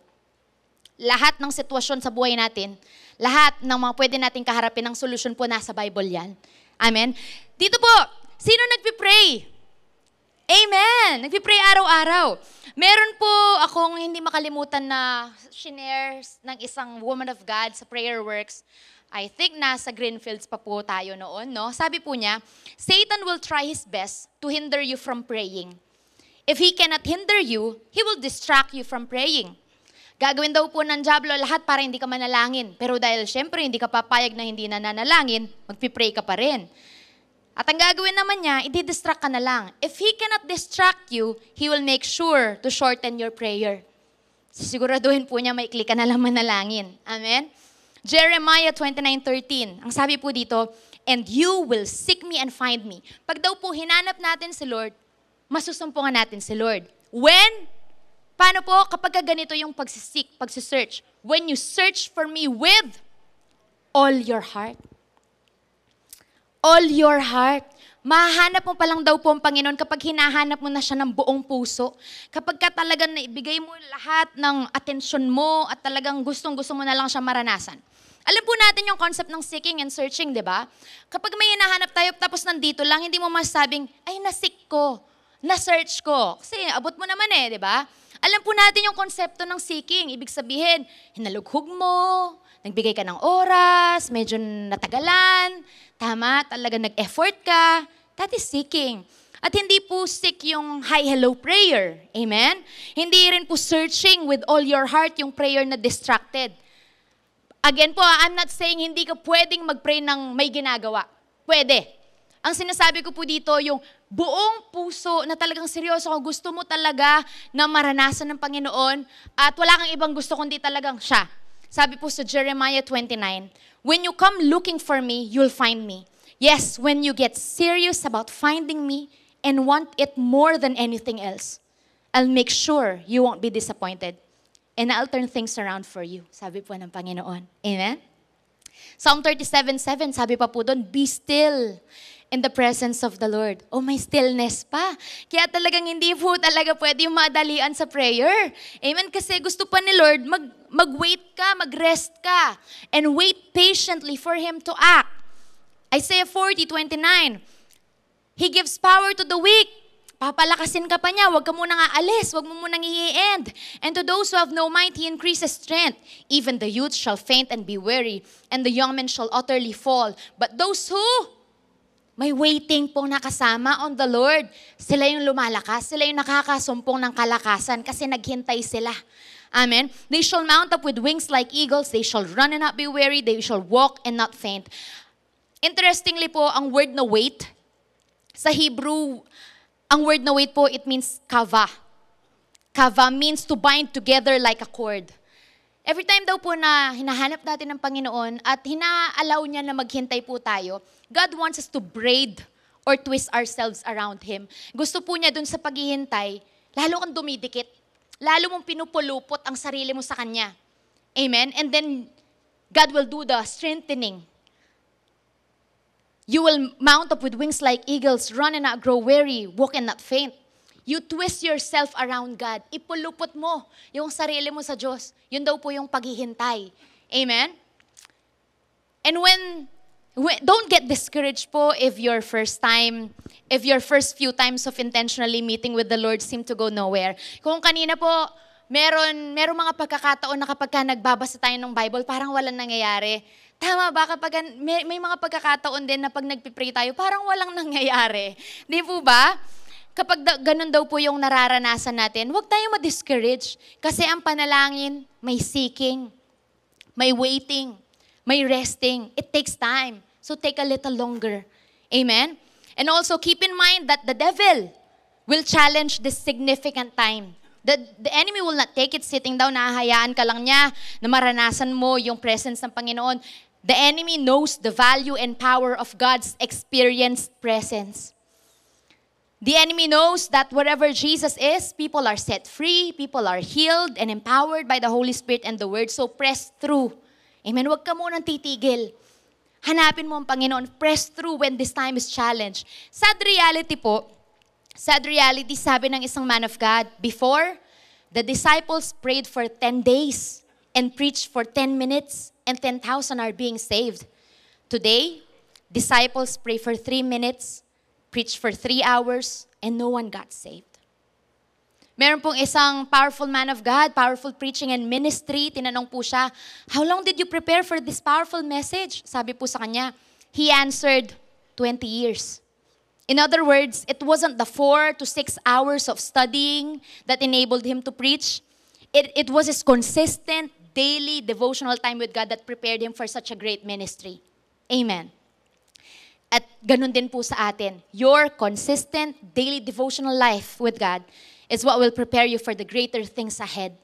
Lahat ng sitwasyon sa buhay natin, lahat ng mga pwede nating kaharapin ng solusyon po nasa Bible yan. Amen? Dito po, sino nagpipray? Amen! Nagpipray araw-araw. Meron po akong hindi makalimutan na shinare ng isang woman of God sa Prayer Works. I think nasa Greenfields pa po tayo noon, no? Sabi po niya, Satan will try his best to hinder you from praying. If he cannot hinder you, he will distract you from praying. Gagawin daw po ng diablo lahat para hindi ka manalangin. Pero dahil syempre hindi ka papayag na hindi nananalangin, magpipray ka pa rin. At ang gagawin naman niya, i-distract ka na lang. If he cannot distract you, he will make sure to shorten your prayer. Siguraduhin po niya maikli ka na lang manalangin. Amen? Jeremiah 29:13. Ang sabi po dito, and you will seek me and find me. Pag daw po hinanap natin si Lord, masusumpungan natin si Lord. When? Paano po kapag ganito yung pagsisearch? When you search for me with all your heart. All your heart. Mahahanap mo pa lang daw po ang Panginoon kapag hinahanap mo na siya ng buong puso. Kapag ka talagang naibigay mo lahat ng atensyon mo at talagang gustong-gusto mo na lang siya maranasan. Alam po natin yung concept ng seeking and searching, di ba? Kapag may hinahanap tayo tapos nandito lang, hindi mo masabing, ay nasik ko, na-search ko. Kasi abot mo naman di ba? Alam po natin yung konsepto ng seeking. Ibig sabihin, hinalughog mo, nagbigay ka ng oras, medyo natagalan, tama, talaga nag-effort ka. That is seeking. At hindi po seek yung hi-hello prayer. Amen? Hindi rin po searching with all your heart yung prayer na distracted. Again po, I'm not saying hindi ka pwedeng mag-pray ng may ginagawa. Pwede. Ang sinasabi ko po dito, yung buong puso na talagang seryoso kung gusto mo talaga na maranasan ng Panginoon at wala kang ibang gusto kundi talagang siya. Sabi po sa Jeremiah 29, "When you come looking for me, you'll find me. Yes, when you get serious about finding me and want it more than anything else, I'll make sure you won't be disappointed. And I'll turn things around for you." Sabi po ng Panginoon. Amen? Psalm 37:7, sabi pa po doon, "Be still in the presence of the Lord." Oh, may stillness pa. Kaya talagang hindi po talaga pwede yung madalian sa prayer. Amen? Kasi gusto pa ni Lord, mag-wait ka, mag-rest ka, and wait patiently for Him to act. Isaiah 40:29, He gives power to the weak. Papalakasin ka pa niya, huwag ka munang aalis, huwag mo munang i-end. And to those who have no might, He increases strength. Even the youth shall faint and be weary, and the young men shall utterly fall. But those who may waiting pong nakasama on the Lord, sila yung lumalakas, sila yung nakakasumpong ng kalakasan kasi naghintay sila. Amen? They shall mount up with wings like eagles, they shall run and not be weary, they shall walk and not faint. Interestingly po, ang word na wait, sa Hebrew, ang word na wait po, it means kava. Kava means to bind together like a cord. Every time daw po na hinahanap natin ng Panginoon at hina-allow niya na maghintay po tayo, God wants us to braid or twist ourselves around Him. Gusto po niya dun sa paghihintay, lalo kang dumidikit. Lalo mong pinupulupot ang sarili mo sa Kanya. Amen? And then, God will do the strengthening. You will mount up with wings like eagles, run and not grow weary, walk and not faint. You twist yourself around God. Ipulupot mo yung sarili mo sa Diyos. Yun daw po yung paghihintay. Amen? And don't get discouraged po if your first few times of intentionally meeting with the Lord seem to go nowhere. Kung kanina po, meron mga pagkakataon na kapag nagbabasa tayo ng Bible, parang walang nangyayari. Tama ba? Kapag may mga pagkakataon din na pag nagpipray tayo, parang walang nangyayari. Di po ba? Kapag ganun daw po yung nararanasan natin, huwag tayo ma-discourage. Kasi ang panalangin, may seeking, may waiting, may resting. It takes time. So take a little longer. Amen? And also keep in mind that the devil will challenge this significant time. The enemy will not take it sitting down, nahahayaan ka lang niya na maranasan mo yung presence ng Panginoon. The enemy knows the value and power of God's experienced presence. The enemy knows that wherever Jesus is, people are set free, people are healed and empowered by the Holy Spirit and the Word. So press through. Amen? Huwag ka munang titigil. Hanapin mo ang Panginoon. Press through when this time is challenged. Sad reality, sabi ng isang man of God, before, the disciples prayed for 10 days and preached for 10 minutes and 10,000 are being saved. Today, disciples pray for 3 minutes, preach for 3 hours, and no one got saved. Meron pong isang powerful man of God, powerful preaching and ministry. Tinanong po siya, "How long did you prepare for this powerful message?" Sabi po sa kanya, he answered, 20 years. In other words, it wasn't the 4 to 6 hours of studying that enabled him to preach. It was his consistent, daily devotional time with God that prepared him for such a great ministry. Amen. At ganun din po sa atin. Your consistent, daily devotional life with God is what will prepare you for the greater things ahead.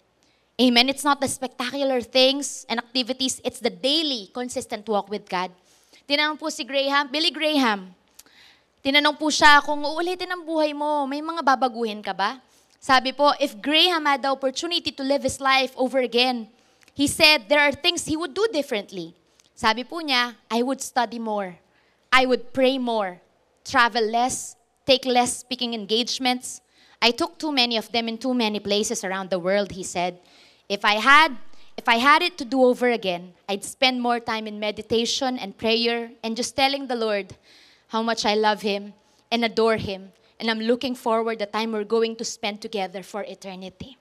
Amen. It's not the spectacular things and activities, it's the daily, consistent walk with God. Tinanong po si Billy Graham, tinanong po siya kung uulitin ang buhay mo, may mga babaguhin ka ba? Sabi po, if Graham had the opportunity to live his life over again, he said there are things he would do differently. Sabi po niya, I would study more. I would pray more. Travel less. Take less speaking engagements. I took too many of them in too many places around the world, he said. If I had it to do over again, I'd spend more time in meditation and prayer and just telling the Lord how much I love Him and adore Him. And I'm looking forward the time we're going to spend together for eternity.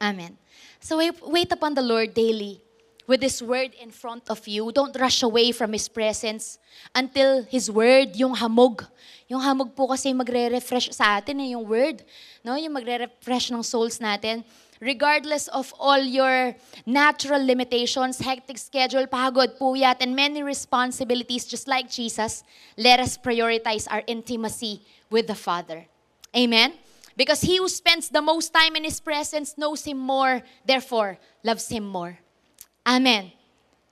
Amen. So wait upon the Lord daily with His Word in front of you. Don't rush away from His presence until His Word, yung hamog. Yung hamog po kasi magre-refresh sa atin yung Word. No? Yung magre-refresh ng souls natin. Regardless of all your natural limitations, hectic schedule, pagod, puyat, and many responsibilities, just like Jesus, let us prioritize our intimacy with the Father. Amen? Because he who spends the most time in His presence knows Him more, therefore, loves Him more. Amen.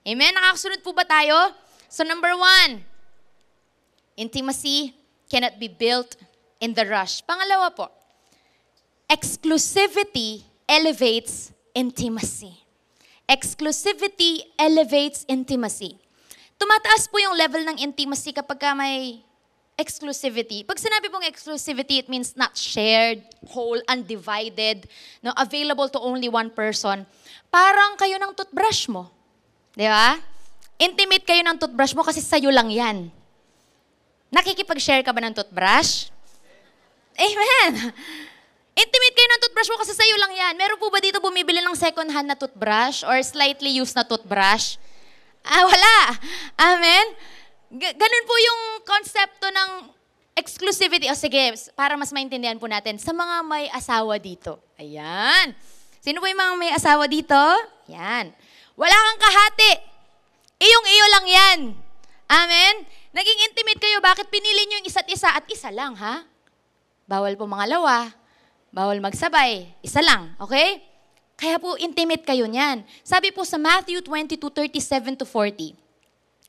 Amen? Nakakasunod po ba tayo? So number 1, intimacy cannot be built in the rush. Pangalawa po, exclusivity elevates intimacy. Exclusivity elevates intimacy. Tumataas po yung level ng intimacy kapag may exclusivity. Pag sinabi pong exclusivity, it means not shared, whole, undivided, no, available to only one person. Parang kayo ng toothbrush mo. Di ba? Intimate kayo ng toothbrush mo kasi sa'yo lang yan. Nakikipag-share ka ba ng toothbrush? Amen! Intimate kayo ng toothbrush mo kasi sa'yo lang yan. Meron po ba dito bumibili ng second hand na toothbrush or slightly used na toothbrush? Wala. Amen? Ganun po yung konsepto ng exclusivity. O sige, para mas maintindihan po natin, sa mga may asawa dito. Ayan. Sino po yung mga may asawa dito? Ayan. Wala kang kahati. Iyong-iyo lang yan. Amen? Naging intimate kayo. Bakit pinili nyo yung isa't isa at isa lang, ha? Bawal po mangalawa. Bawal magsabay. Isa lang. Okay? Kaya po, intimate kayo niyan. Sabi po sa Matthew 22:37-40,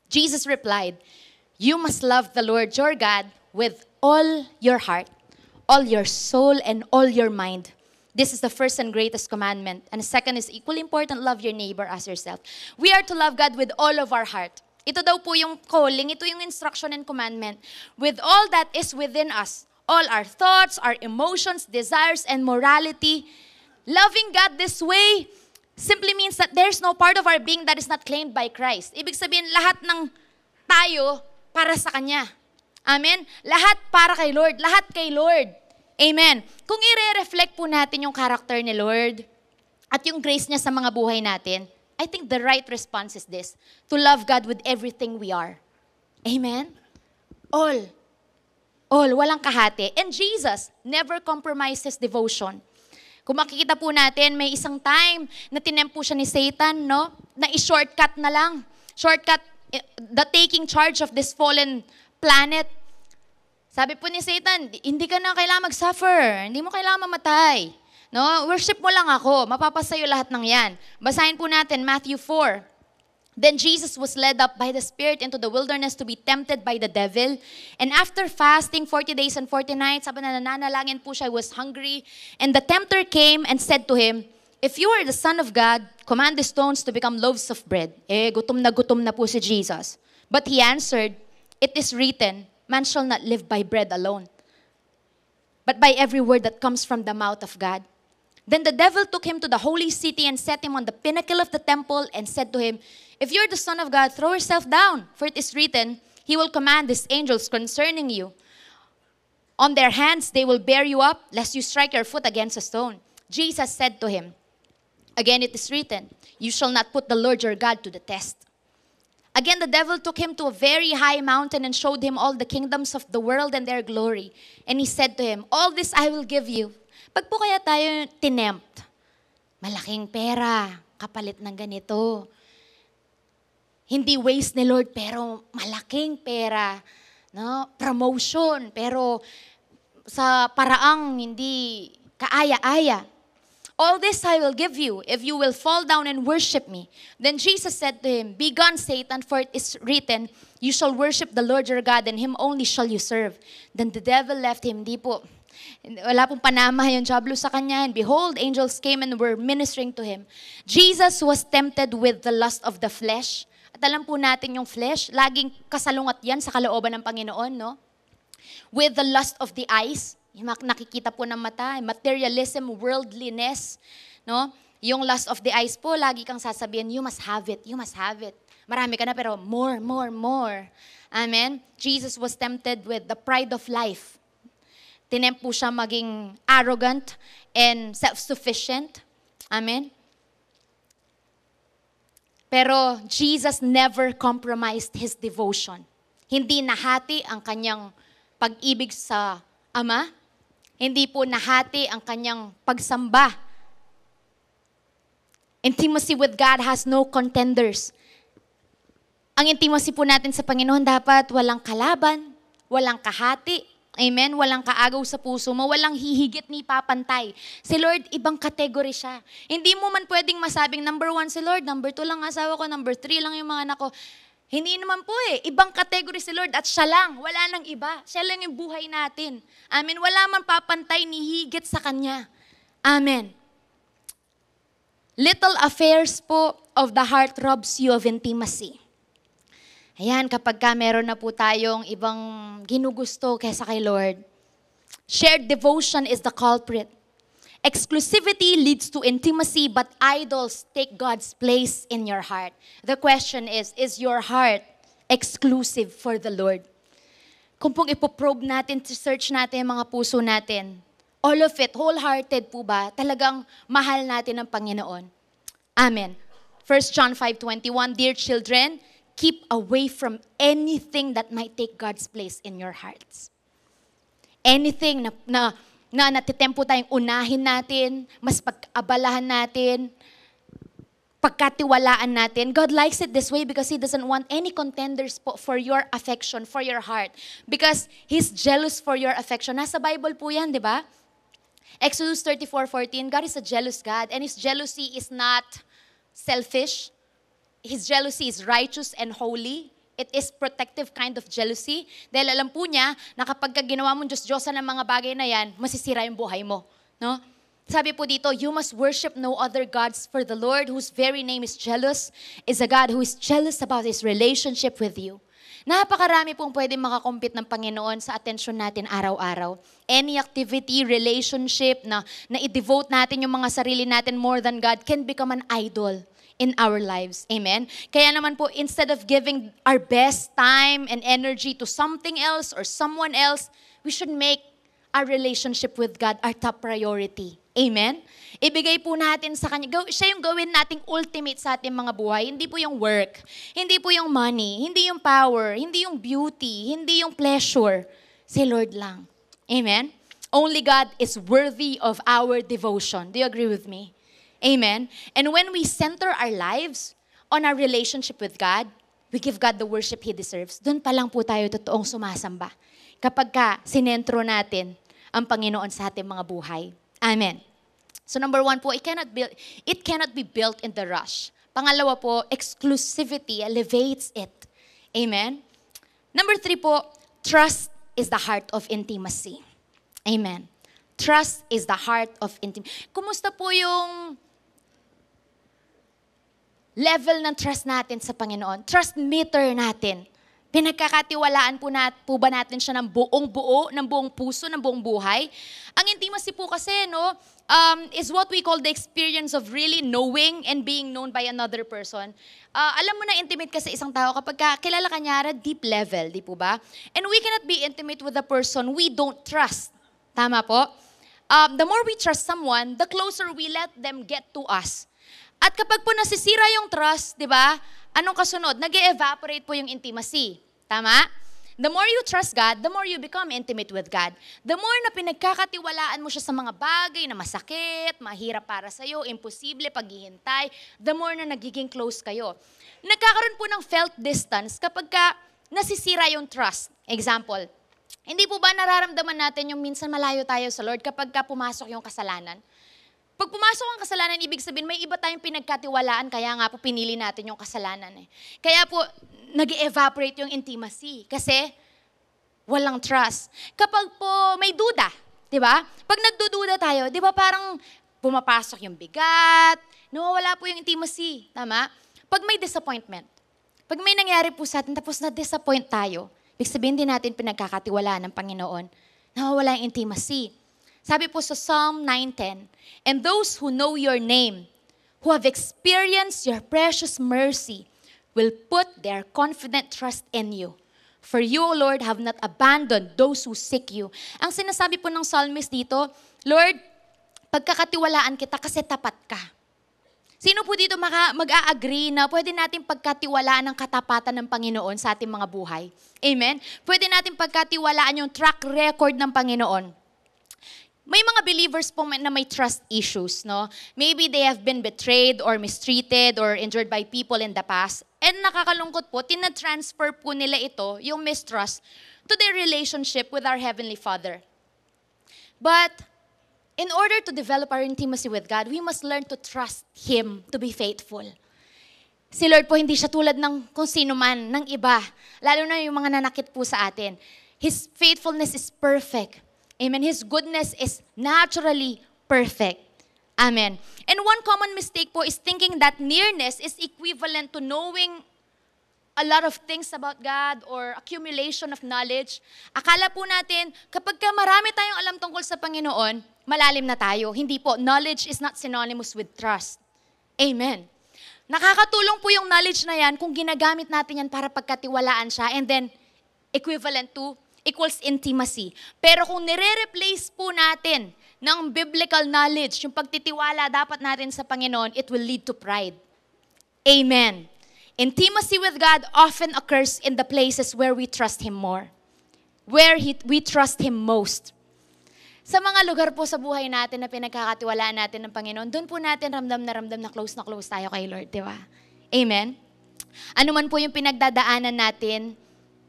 Jesus replied, "You must love the Lord your God with all your heart, all your soul, and all your mind. This is the first and greatest commandment. And the second is equally important, love your neighbor as yourself." We are to love God with all of our heart. Ito daw po yung calling, ito yung instruction and commandment. With all that is within us, all our thoughts, our emotions, desires, and morality. Loving God this way simply means that there's no part of our being that is not claimed by Christ. Ibig sabihin, lahat ng tayo para sa Kanya. Amen? Lahat para kay Lord. Lahat kay Lord. Amen. Kung i-reflect po natin yung character ni Lord at yung grace niya sa mga buhay natin, I think the right response is this: to love God with everything we are. Amen? All. Walang kahati. And Jesus never compromised His devotion. Kung makikita po natin, may isang time na tinempo siya ni Satan, no? Na i-shortcut na lang. Shortcut, the taking charge of this fallen planet. Sabi po ni Satan, hindi ka na kailangan mag-suffer. Hindi mo kailangan mamatay. No? Worship mo lang ako. Mapapasayo lahat ng yan. Basahin po natin, Matthew 4. Then Jesus was led up by the Spirit into the wilderness to be tempted by the devil. And after fasting 40 days and 40 nights, sabi na nananalangin po siya, he was hungry. And the tempter came and said to him, "If you are the Son of God, command the stones to become loaves of bread." Gutom na po si Jesus. But he answered, "It is written, man shall not live by bread alone, but by every word that comes from the mouth of God." Then the devil took him to the holy city and set him on the pinnacle of the temple and said to him, "If you are the Son of God, throw yourself down, for it is written, He will command His angels concerning you. On their hands they will bear you up, lest you strike your foot against a stone." Jesus said to him, "Again it is written, you shall not put the Lord your God to the test." Again the devil took him to a very high mountain and showed him all the kingdoms of the world and their glory. And he said to him, "All this I will give you." Pag po kaya tayo tinempt, malaking pera, kapalit ng ganito. Hindi waste ni Lord, pero malaking pera. No? Promotion, pero sa paraang hindi kaaya-aya. "All this I will give you if you will fall down and worship me." Then Jesus said to him, "Begone, Satan, for it is written, you shall worship the Lord your God, and Him only shall you serve." Then the devil left him. Wala pong panama yung diablo sa kanya. And behold, angels came and were ministering to him. Jesus was tempted with the lust of the flesh. At alam po natin yung flesh, laging kasalungat yan sa kalooban ng Panginoon, no? With the lust of the eyes, yung nakikita po ng mata, materialism, worldliness, no? Yung lust of the eyes po, lagi kang sasabihin, you must have it, you must have it. Marami ka na pero more, more, more. Amen? Jesus was tempted with the pride of life. Tinempo siya maging arrogant and self-sufficient. Amen? Pero Jesus never compromised His devotion. Hindi nahati ang kanyang pag-ibig sa Ama. Hindi po nahati ang kanyang pagsamba. Intimacy with God has no contenders. Ang intimacy po natin sa Panginoon dapat walang kalaban, walang kahati, amen, walang kaagaw sa puso mo, walang hihigit ni papantay. Si Lord, ibang category siya. Hindi mo man pwedeng masabing number 1 si Lord, number 2 lang ang asawa ko, number 3 lang yung mga anak ko. Hindi naman po eh. Ibang category si Lord at siya lang. Wala nang iba. Siya lang yung buhay natin. Amen. Wala man papantay ni higit sa Kanya. Amen. Little affairs po of the heart robs you of intimacy. Ayan, kapag ka meron na po tayong ibang ginugusto kaysa kay Lord, shared devotion is the culprit. Exclusivity leads to intimacy, but idols take God's place in your heart. The question is your heart exclusive for the Lord? Kung pong ipoprobe natin, search natin yung mga puso natin, all of it, wholehearted po ba, talagang mahal natin ang Panginoon? Amen. 1 John 5:21, Dear children, keep away from anything that might take God's place in your hearts. Anything na natitempo tayong unahin natin, mas pag-abalahan natin, pagkatiwalaan natin. God likes it this way because He doesn't want any contenders po for your affection, for your heart. Because He's jealous for your affection. Nasa Bible po yan, di ba? Exodus 34:14, God is a jealous God and His jealousy is not selfish. His jealousy is righteous and holy. It is protective kind of jealousy. Dahil alam po niya na kapag ginawa mong Diyos-Diyosan ng mga bagay na yan, masisira yung buhay mo. No? Sabi po dito, you must worship no other gods, for the Lord, whose very name is jealous, is a God who is jealous about His relationship with you. Napakarami pong pwede makakompete ng Panginoon sa atensyon natin araw-araw. Any activity, relationship na i-devote natin yung mga sarili natin more than God can become an idol in our lives. Amen? Kaya naman po, instead of giving our best time and energy to something else or someone else, we should make our relationship with God our top priority. Amen? Ibigay po natin sa Kanya. Siya yung gawin nating ultimate sa ating mga buhay. Hindi po yung work. Hindi po yung money. Hindi yung power. Hindi yung beauty. Hindi yung pleasure. Si Lord lang. Amen? Only God is worthy of our devotion. Do you agree with me? Amen? And when we center our lives on our relationship with God, we give God the worship He deserves. Doon pa lang po tayo totoong sumasamba. Kapag ka sinentro natin ang Panginoon sa ating mga buhay. Amen. So number 1 po, it cannot be built in the rush. Pangalawa po, exclusivity elevates it. Amen. Number 3 po, trust is the heart of intimacy. Amen. Trust is the heart of intimacy. Kumusta po yung level ng trust natin sa Panginoon? Trust meter natin. Pinagkakatiwalaan po ba natin siya ng buong buo, ng buong puso, ng buong buhay? Ang intimacy po kasi, is what we call the experience of really knowing and being known by another person. Alam mo na intimate ka sa isang tao kapag kilala ka niya, deep level, di po ba? And we cannot be intimate with a person we don't trust. Tama po? The more we trust someone, the closer we let them get to us. At kapag po nasisira yung trust, di ba? Anong kasunod? Nag-evaporate po yung intimacy. Tama? The more you trust God, the more you become intimate with God. The more na pinagkakatiwalaan mo siya sa mga bagay na masakit, mahirap para sa'yo, imposible, paghihintay, the more na nagiging close kayo. Nagkakaroon po ng felt distance kapag nasisira yung trust. Example, hindi po ba nararamdaman natin yung minsan malayo tayo sa Lord kapag pumasok yung kasalanan? Pag pumasok ang kasalanan, ibig sabihin may iba tayong pinagkatiwalaan, kaya nga po pinili natin yung kasalanan. Kaya po, nag-evaporate yung intimacy kasi walang trust. Kapag po may duda, di ba? Pag nagdududa tayo, di ba parang pumapasok yung bigat, nawawala po yung intimacy. Tama? Pag may disappointment, pag may nangyari po sa atin tapos na-disappoint tayo, ibig sabihin din natin pinagkakatiwalaan ng Panginoon, nawawala yung intimacy. Sabi po sa Psalm 9:10, and those who know your name, who have experienced your precious mercy, will put their confident trust in you. For you, O Lord, have not abandoned those who seek you. Ang sinasabi po ng psalmist dito, Lord, pagkakatiwalaan kita kasi tapat ka. Sino po dito mag-a-agree na pwede natin pagkatiwalaan ang katapatan ng Panginoon sa ating mga buhay? Amen? Pwede natin pagkatiwalaan yung track record ng Panginoon. May mga believers po na may trust issues, no? Maybe they have been betrayed or mistreated or injured by people in the past. And nakakalungkot po, tina-transfer po nila ito, yung mistrust, to their relationship with our Heavenly Father. But in order to develop our intimacy with God, we must learn to trust Him to be faithful. Si Lord po, hindi siya tulad ng kung sino man, ng iba. Lalo na yung mga nanakit po sa atin. His faithfulness is perfect. Amen. His goodness is naturally perfect. Amen. And one common mistake po is thinking that nearness is equivalent to knowing a lot of things about God or accumulation of knowledge. Akala po natin, kapag marami tayong alam tungkol sa Panginoon, malalim na tayo. Hindi po. Knowledge is not synonymous with trust. Amen. Nakakatulong po yung knowledge na yan kung ginagamit natin yan para pagkatiwalaan siya and then equals intimacy. Pero kung nire-replace po natin ng biblical knowledge, yung pagtitiwala dapat natin sa Panginoon, it will lead to pride. Amen. Intimacy with God often occurs in the places where we trust Him more. We trust Him most. Sa mga lugar po sa buhay natin na pinagkakatiwalaan natin ng Panginoon, doon po natin ramdam na close tayo kay Lord, di ba? Amen? Ano man po yung pinagdadaanan natin,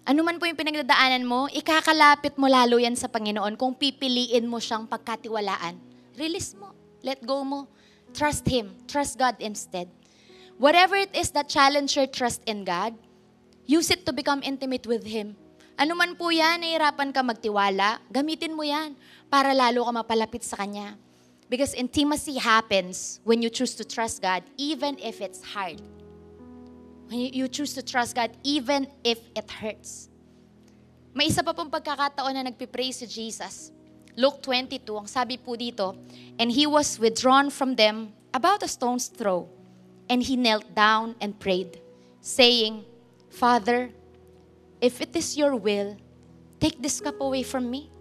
ano man po yung pinagdadaanan mo, ikakalapit mo lalo yan sa Panginoon kung pipiliin mo siyang pagkatiwalaan. Release mo. Let go mo. Trust Him. Trust God instead. Whatever it is that challenge your trust in God, use it to become intimate with Him. Ano man po yan, nahihirapan ka magtiwala, gamitin mo yan para lalo ka mapalapit sa Kanya. Because intimacy happens when you choose to trust God even if it's hard. When you choose to trust God even if it hurts. May isa pa pong pagkakataon na nagpipray si Jesus. Luke 22, ang sabi po dito, and He was withdrawn from them about a stone's throw, and He knelt down and prayed, saying, Father, if it is your will, take this cup away from me.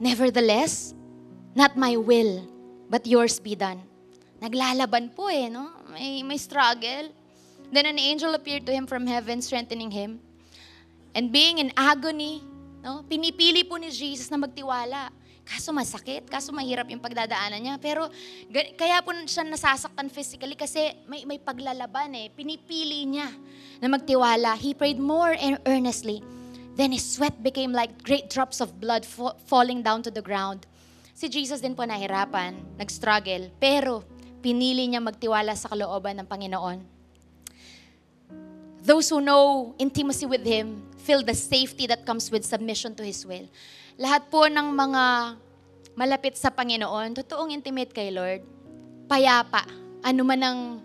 Nevertheless, not my will, but yours be done. Naglalaban po no? May struggle. Then an angel appeared to him from heaven, strengthening him. And being in agony, no? Pinipili po ni Jesus na magtiwala. Kaso masakit, kaso mahirap yung pagdadaanan niya. Pero kaya po siya nasasaktan physically kasi may paglalaban Pinipili niya na magtiwala. He prayed more earnestly. Then his sweat became like great drops of blood falling down to the ground. Si Jesus din po nahirapan, nag-struggle. Pero pinili niya magtiwala sa kalooban ng Panginoon. Those who know intimacy with Him feel the safety that comes with submission to His will. Lahat po ng mga malapit sa Panginoon, totoong intimate kay Lord, payapa, ano man ang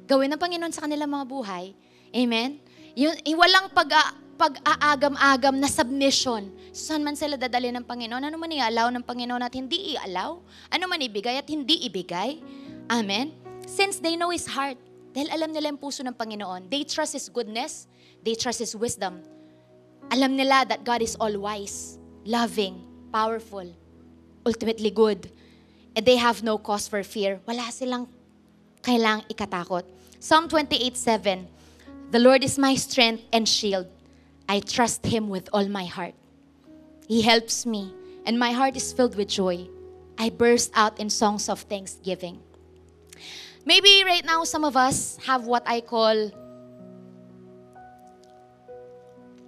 gawin ng Panginoon sa kanilang mga buhay. Amen? Walang pag-aagam-agam na submission. Saan man sila dadali ng Panginoon, ano man i-allow ng Panginoon at hindi i-allow, ano man ibigay at hindi ibigay. Amen? Since they know His heart, dahil alam nila yung puso ng Panginoon, they trust His goodness, they trust His wisdom. Alam nila that God is all-wise, loving, powerful, ultimately good. And they have no cause for fear. Wala silang kailangang ikatakot. Psalm 28:7, the Lord is my strength and shield. I trust Him with all my heart. He helps me, and my heart is filled with joy. I burst out in songs of thanksgiving. Maybe right now, some of us have what I call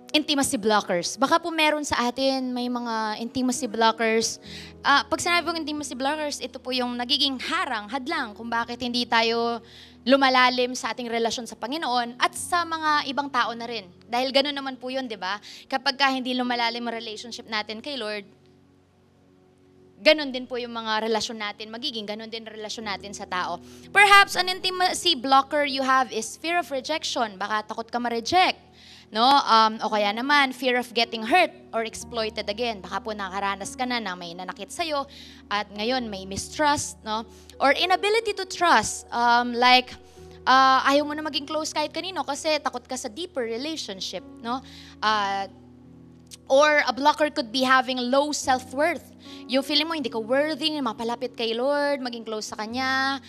intimacy blockers. Baka po meron sa atin, may mga intimacy blockers. Pag sinabi kong intimacy blockers, ito po yung nagiging hadlang kung bakit hindi tayo lumalalim sa ating relasyon sa Panginoon at sa mga ibang tao na rin. Dahil gano'n naman po yun, di ba? Kapag hindi lumalalim ang relationship natin kay Lord, ganon din po yung mga relasyon natin, magiging ganon din relasyon natin sa tao. Perhaps an intimacy blocker you have is fear of rejection. Baka takot ka ma-reject. No? O kaya naman, fear of getting hurt or exploited again. Baka po nakaranas ka na may nanakit sa'yo at ngayon may mistrust. No? Or inability to trust. Ayaw mo na maging close kahit kanino kasi takot ka sa deeper relationship. No? Or a blocker could be having low self-worth. Yung feeling mo hindi ka worthy, mapalapit kay Lord, maging close sa Kanya,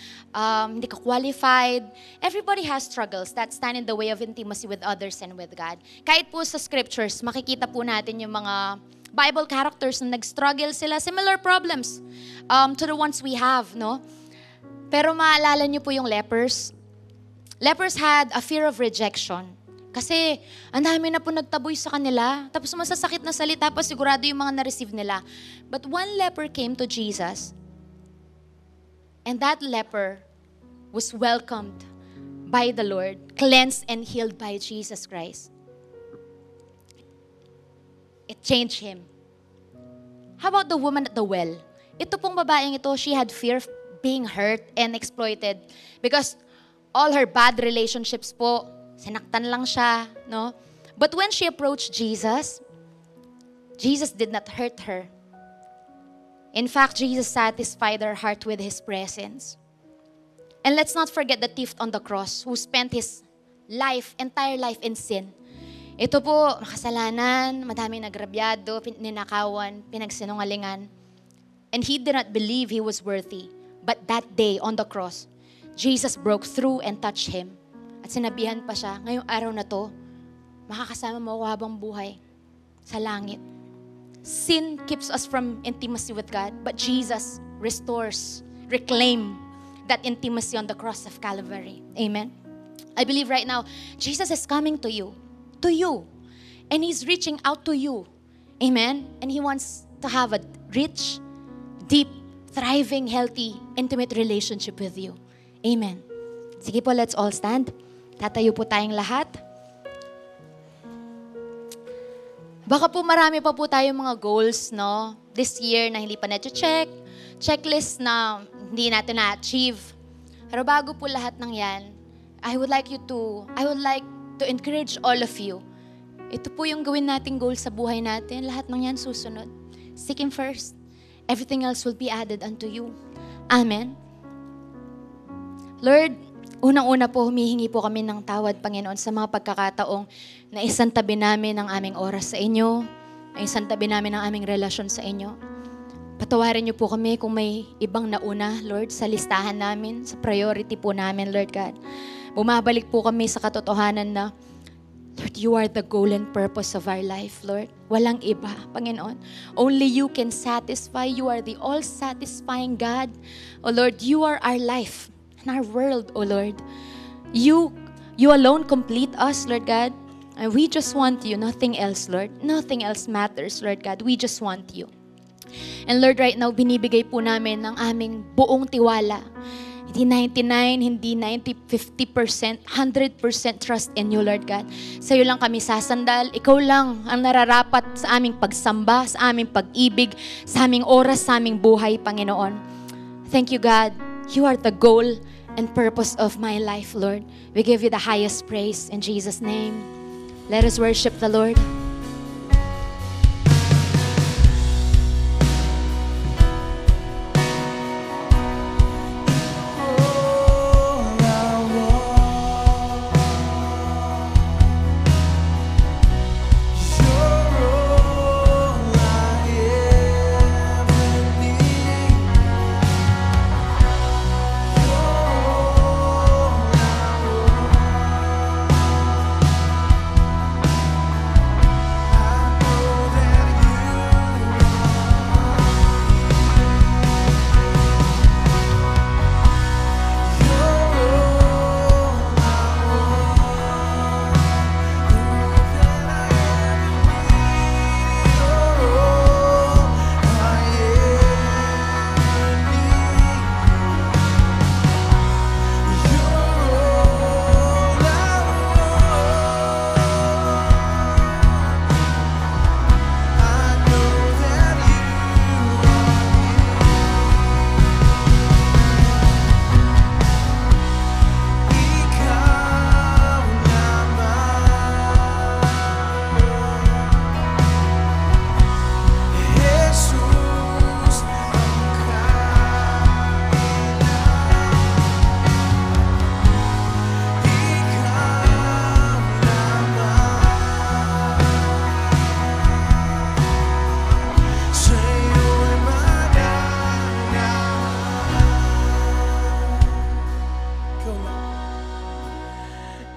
hindi ka qualified. Everybody has struggles that stand in the way of intimacy with others and with God. Kahit po sa scriptures, makikita po natin yung mga Bible characters na nag-struggle sila, similar problems to the ones we have, no? Pero maalala niyo po yung lepers. Lepers had a fear of rejection. Kasi ang dami na po nagtaboy sa kanila. Tapos masasakit na salita pa sigurado yung mga na-receive nila. But one leper came to Jesus. And that leper was welcomed by the Lord, cleansed and healed by Jesus Christ. It changed him. How about the woman at the well? Ito pong babaeng ito, she had fear of being hurt and exploited because all her bad relationships po, sinaktan lang siya, no? But when she approached Jesus, Jesus did not hurt her. In fact, Jesus satisfied her heart with His presence. And let's not forget the thief on the cross who spent his entire life in sin. Ito po, makasalanan, madaming nagrabyado, ninakawan, pinagsinungalingan. And he did not believe he was worthy. But that day on the cross, Jesus broke through and touched him. At sinabihan pa siya, ngayong araw na to, makakasama mo ako habang buhay sa langit. Sin keeps us from intimacy with God, but Jesus restores, reclaim that intimacy on the cross of Calvary. Amen? I believe right now, Jesus is coming to you, and He's reaching out to you. Amen? And He wants to have a rich, deep, thriving, healthy, intimate relationship with you. Amen. Sige po, let's all stand. Tatayo po tayong lahat. Baka po marami pa po tayong mga goals, no? This year na hindi pa na-check, checklist na hindi natin na-achieve. Pero bago po lahat ng yan, I would like to encourage all of you. Ito po yung gawin nating goal sa buhay natin. Lahat ng yan susunod. Seek Him first. Everything else will be added unto you. Amen. Lord, unang-una po, humihingi po kami ng tawad, Panginoon, sa mga pagkakataong na isantabi namin ang aming oras sa inyo, na isantabi namin ang aming relasyon sa inyo. Patawarin niyo po kami kung may ibang nauna, Lord, sa listahan namin, sa priority po namin, Lord God. Bumabalik po kami sa katotohanan na, Lord, you are the goal and purpose of our life, Lord. Walang iba, Panginoon. Only you can satisfy. You are the all-satisfying God. Oh Lord, you are our life. In our world, oh Lord. You alone complete us, Lord God. And we just want you, nothing else, Lord. Nothing else matters, Lord God. We just want you. And Lord, right now, binibigay po namin ang aming buong tiwala. Hindi 99, hindi 90, 50%, 100% trust in you, Lord God. Sa'yo lang kami sasandal. Ikaw lang ang nararapat sa aming pagsamba, sa aming pag-ibig, sa aming oras, sa aming buhay, Panginoon. Thank you, God. You are the goal and purpose of my life, Lord. We give you the highest praise in Jesus' name. Let us worship the Lord.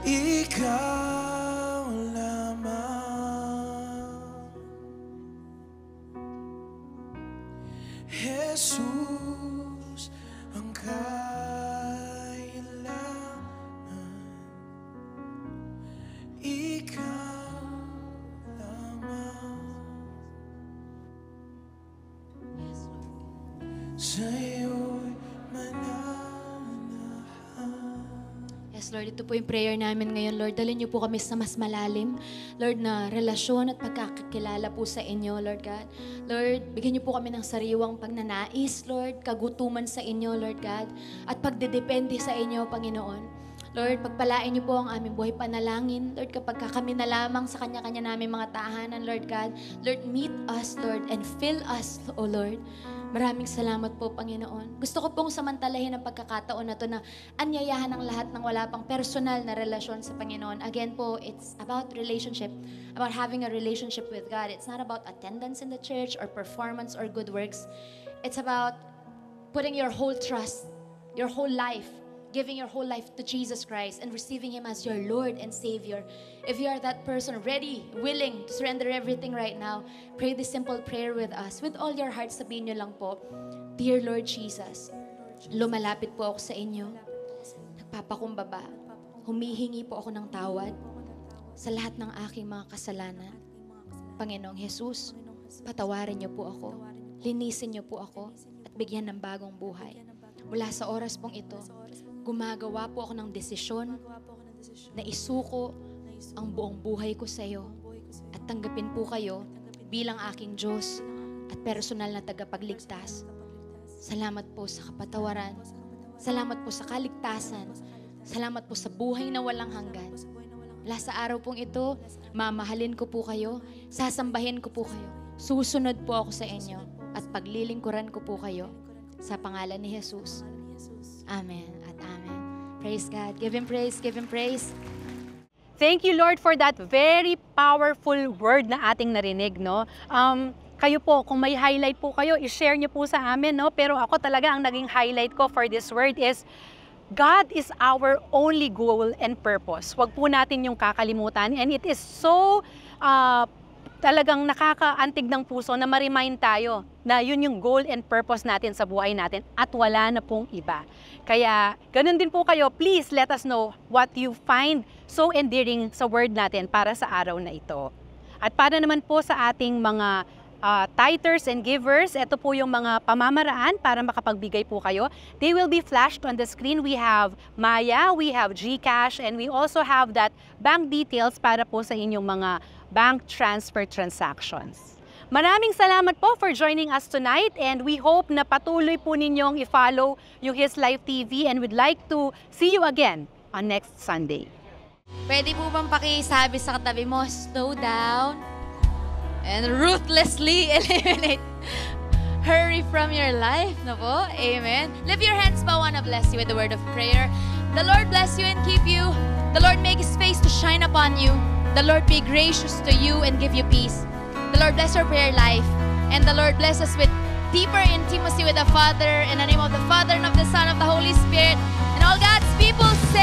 ikaw lamang. Jesus, ang kailangan, ikaw lamang. Sa'yo'y mananahan. Yes, Lord, ito po yung prayer namin ngayon, Lord. Dalhin niyo po kami sa mas malalim, Lord, na relasyon at pagkakakilala po sa inyo, Lord God. Lord, bigyan niyo po kami ng sariwang pagnanais, Lord, kagutuman sa inyo, Lord God, at pagdedepende sa inyo, Panginoon. Lord, pagpalain niyo po ang aming buhay panalangin. Lord, kapag kami na lamang sa kanya-kanya namin mga tahanan, Lord God. Lord, meet us, Lord, and fill us, O Lord. Maraming salamat po, Panginoon. Gusto ko pong samantalahin ang pagkakataon na to na anyayahan ang lahat ng wala pang personal na relasyon sa Panginoon. Again po, it's about relationship, about having a relationship with God. It's not about attendance in the church or performance or good works. It's about putting your whole trust, your whole life, giving your whole life to Jesus Christ and receiving Him as your Lord and Savior. If you are that person ready, willing to surrender everything right now, pray this simple prayer with us. With all your heart, sabihin nyo lang po, Dear Lord Jesus, lumalapit po ako sa inyo. Nagpapakumbaba. Humihingi po ako ng tawad sa lahat ng aking mga kasalanan. Panginoong Jesus, patawarin niyo po ako. Linisin niyo po ako at bigyan ng bagong buhay. Mula sa oras pong ito, gumagawa po ako ng desisyon na isuko ang buong buhay ko sa iyo at tanggapin po kayo bilang aking Diyos at personal na tagapagligtas. Salamat po sa kapatawaran. Salamat po sa kaligtasan. Salamat po sa buhay na walang hanggan. Mula sa araw pong ito, mamahalin ko po kayo, sasambahin ko po kayo, susunod po ako sa inyo at paglilingkuran ko po kayo sa pangalan ni Jesus. Amen at amen. Praise God. Give Him praise, give Him praise. Thank you, Lord, for that very powerful word na ating narinig, no? Kayo po, kung may highlight po kayo, i-share niyo po sa amin, no? Pero ako talaga, ang naging highlight ko for this word is, God is our only goal and purpose. Huwag po natin yung kakalimutan. And it is so talagang nakakaantig ng puso na ma-remind tayo na yun yung goal and purpose natin sa buhay natin at wala na pong iba. Kaya ganun din po kayo, please let us know what you find so endearing sa word natin para sa araw na ito. At para naman po sa ating mga tithers and givers, ito po yung mga pamamaraan para makapagbigay po kayo. They will be flashed on the screen. We have Maya, we have GCash, and we also have that bank details para po sa inyong mga bank transfer transactions. Maraming salamat po for joining us tonight, and we hope na patuloy po ninyong i-follow yung His Life TV, and we'd like to see you again on next Sunday. Pwede po bang pakisabi sa katabi mo, slow down and ruthlessly eliminate hurry from your life, no po? Amen. Lift your hands po. I want to bless you with the word of prayer. The Lord bless you and keep you. The Lord make His face to shine upon you. The Lord be gracious to you and give you peace. The Lord bless your prayer life. And the Lord bless us with deeper intimacy with the Father. In the name of the Father and of the Son and of the Holy Spirit. And all God's people say,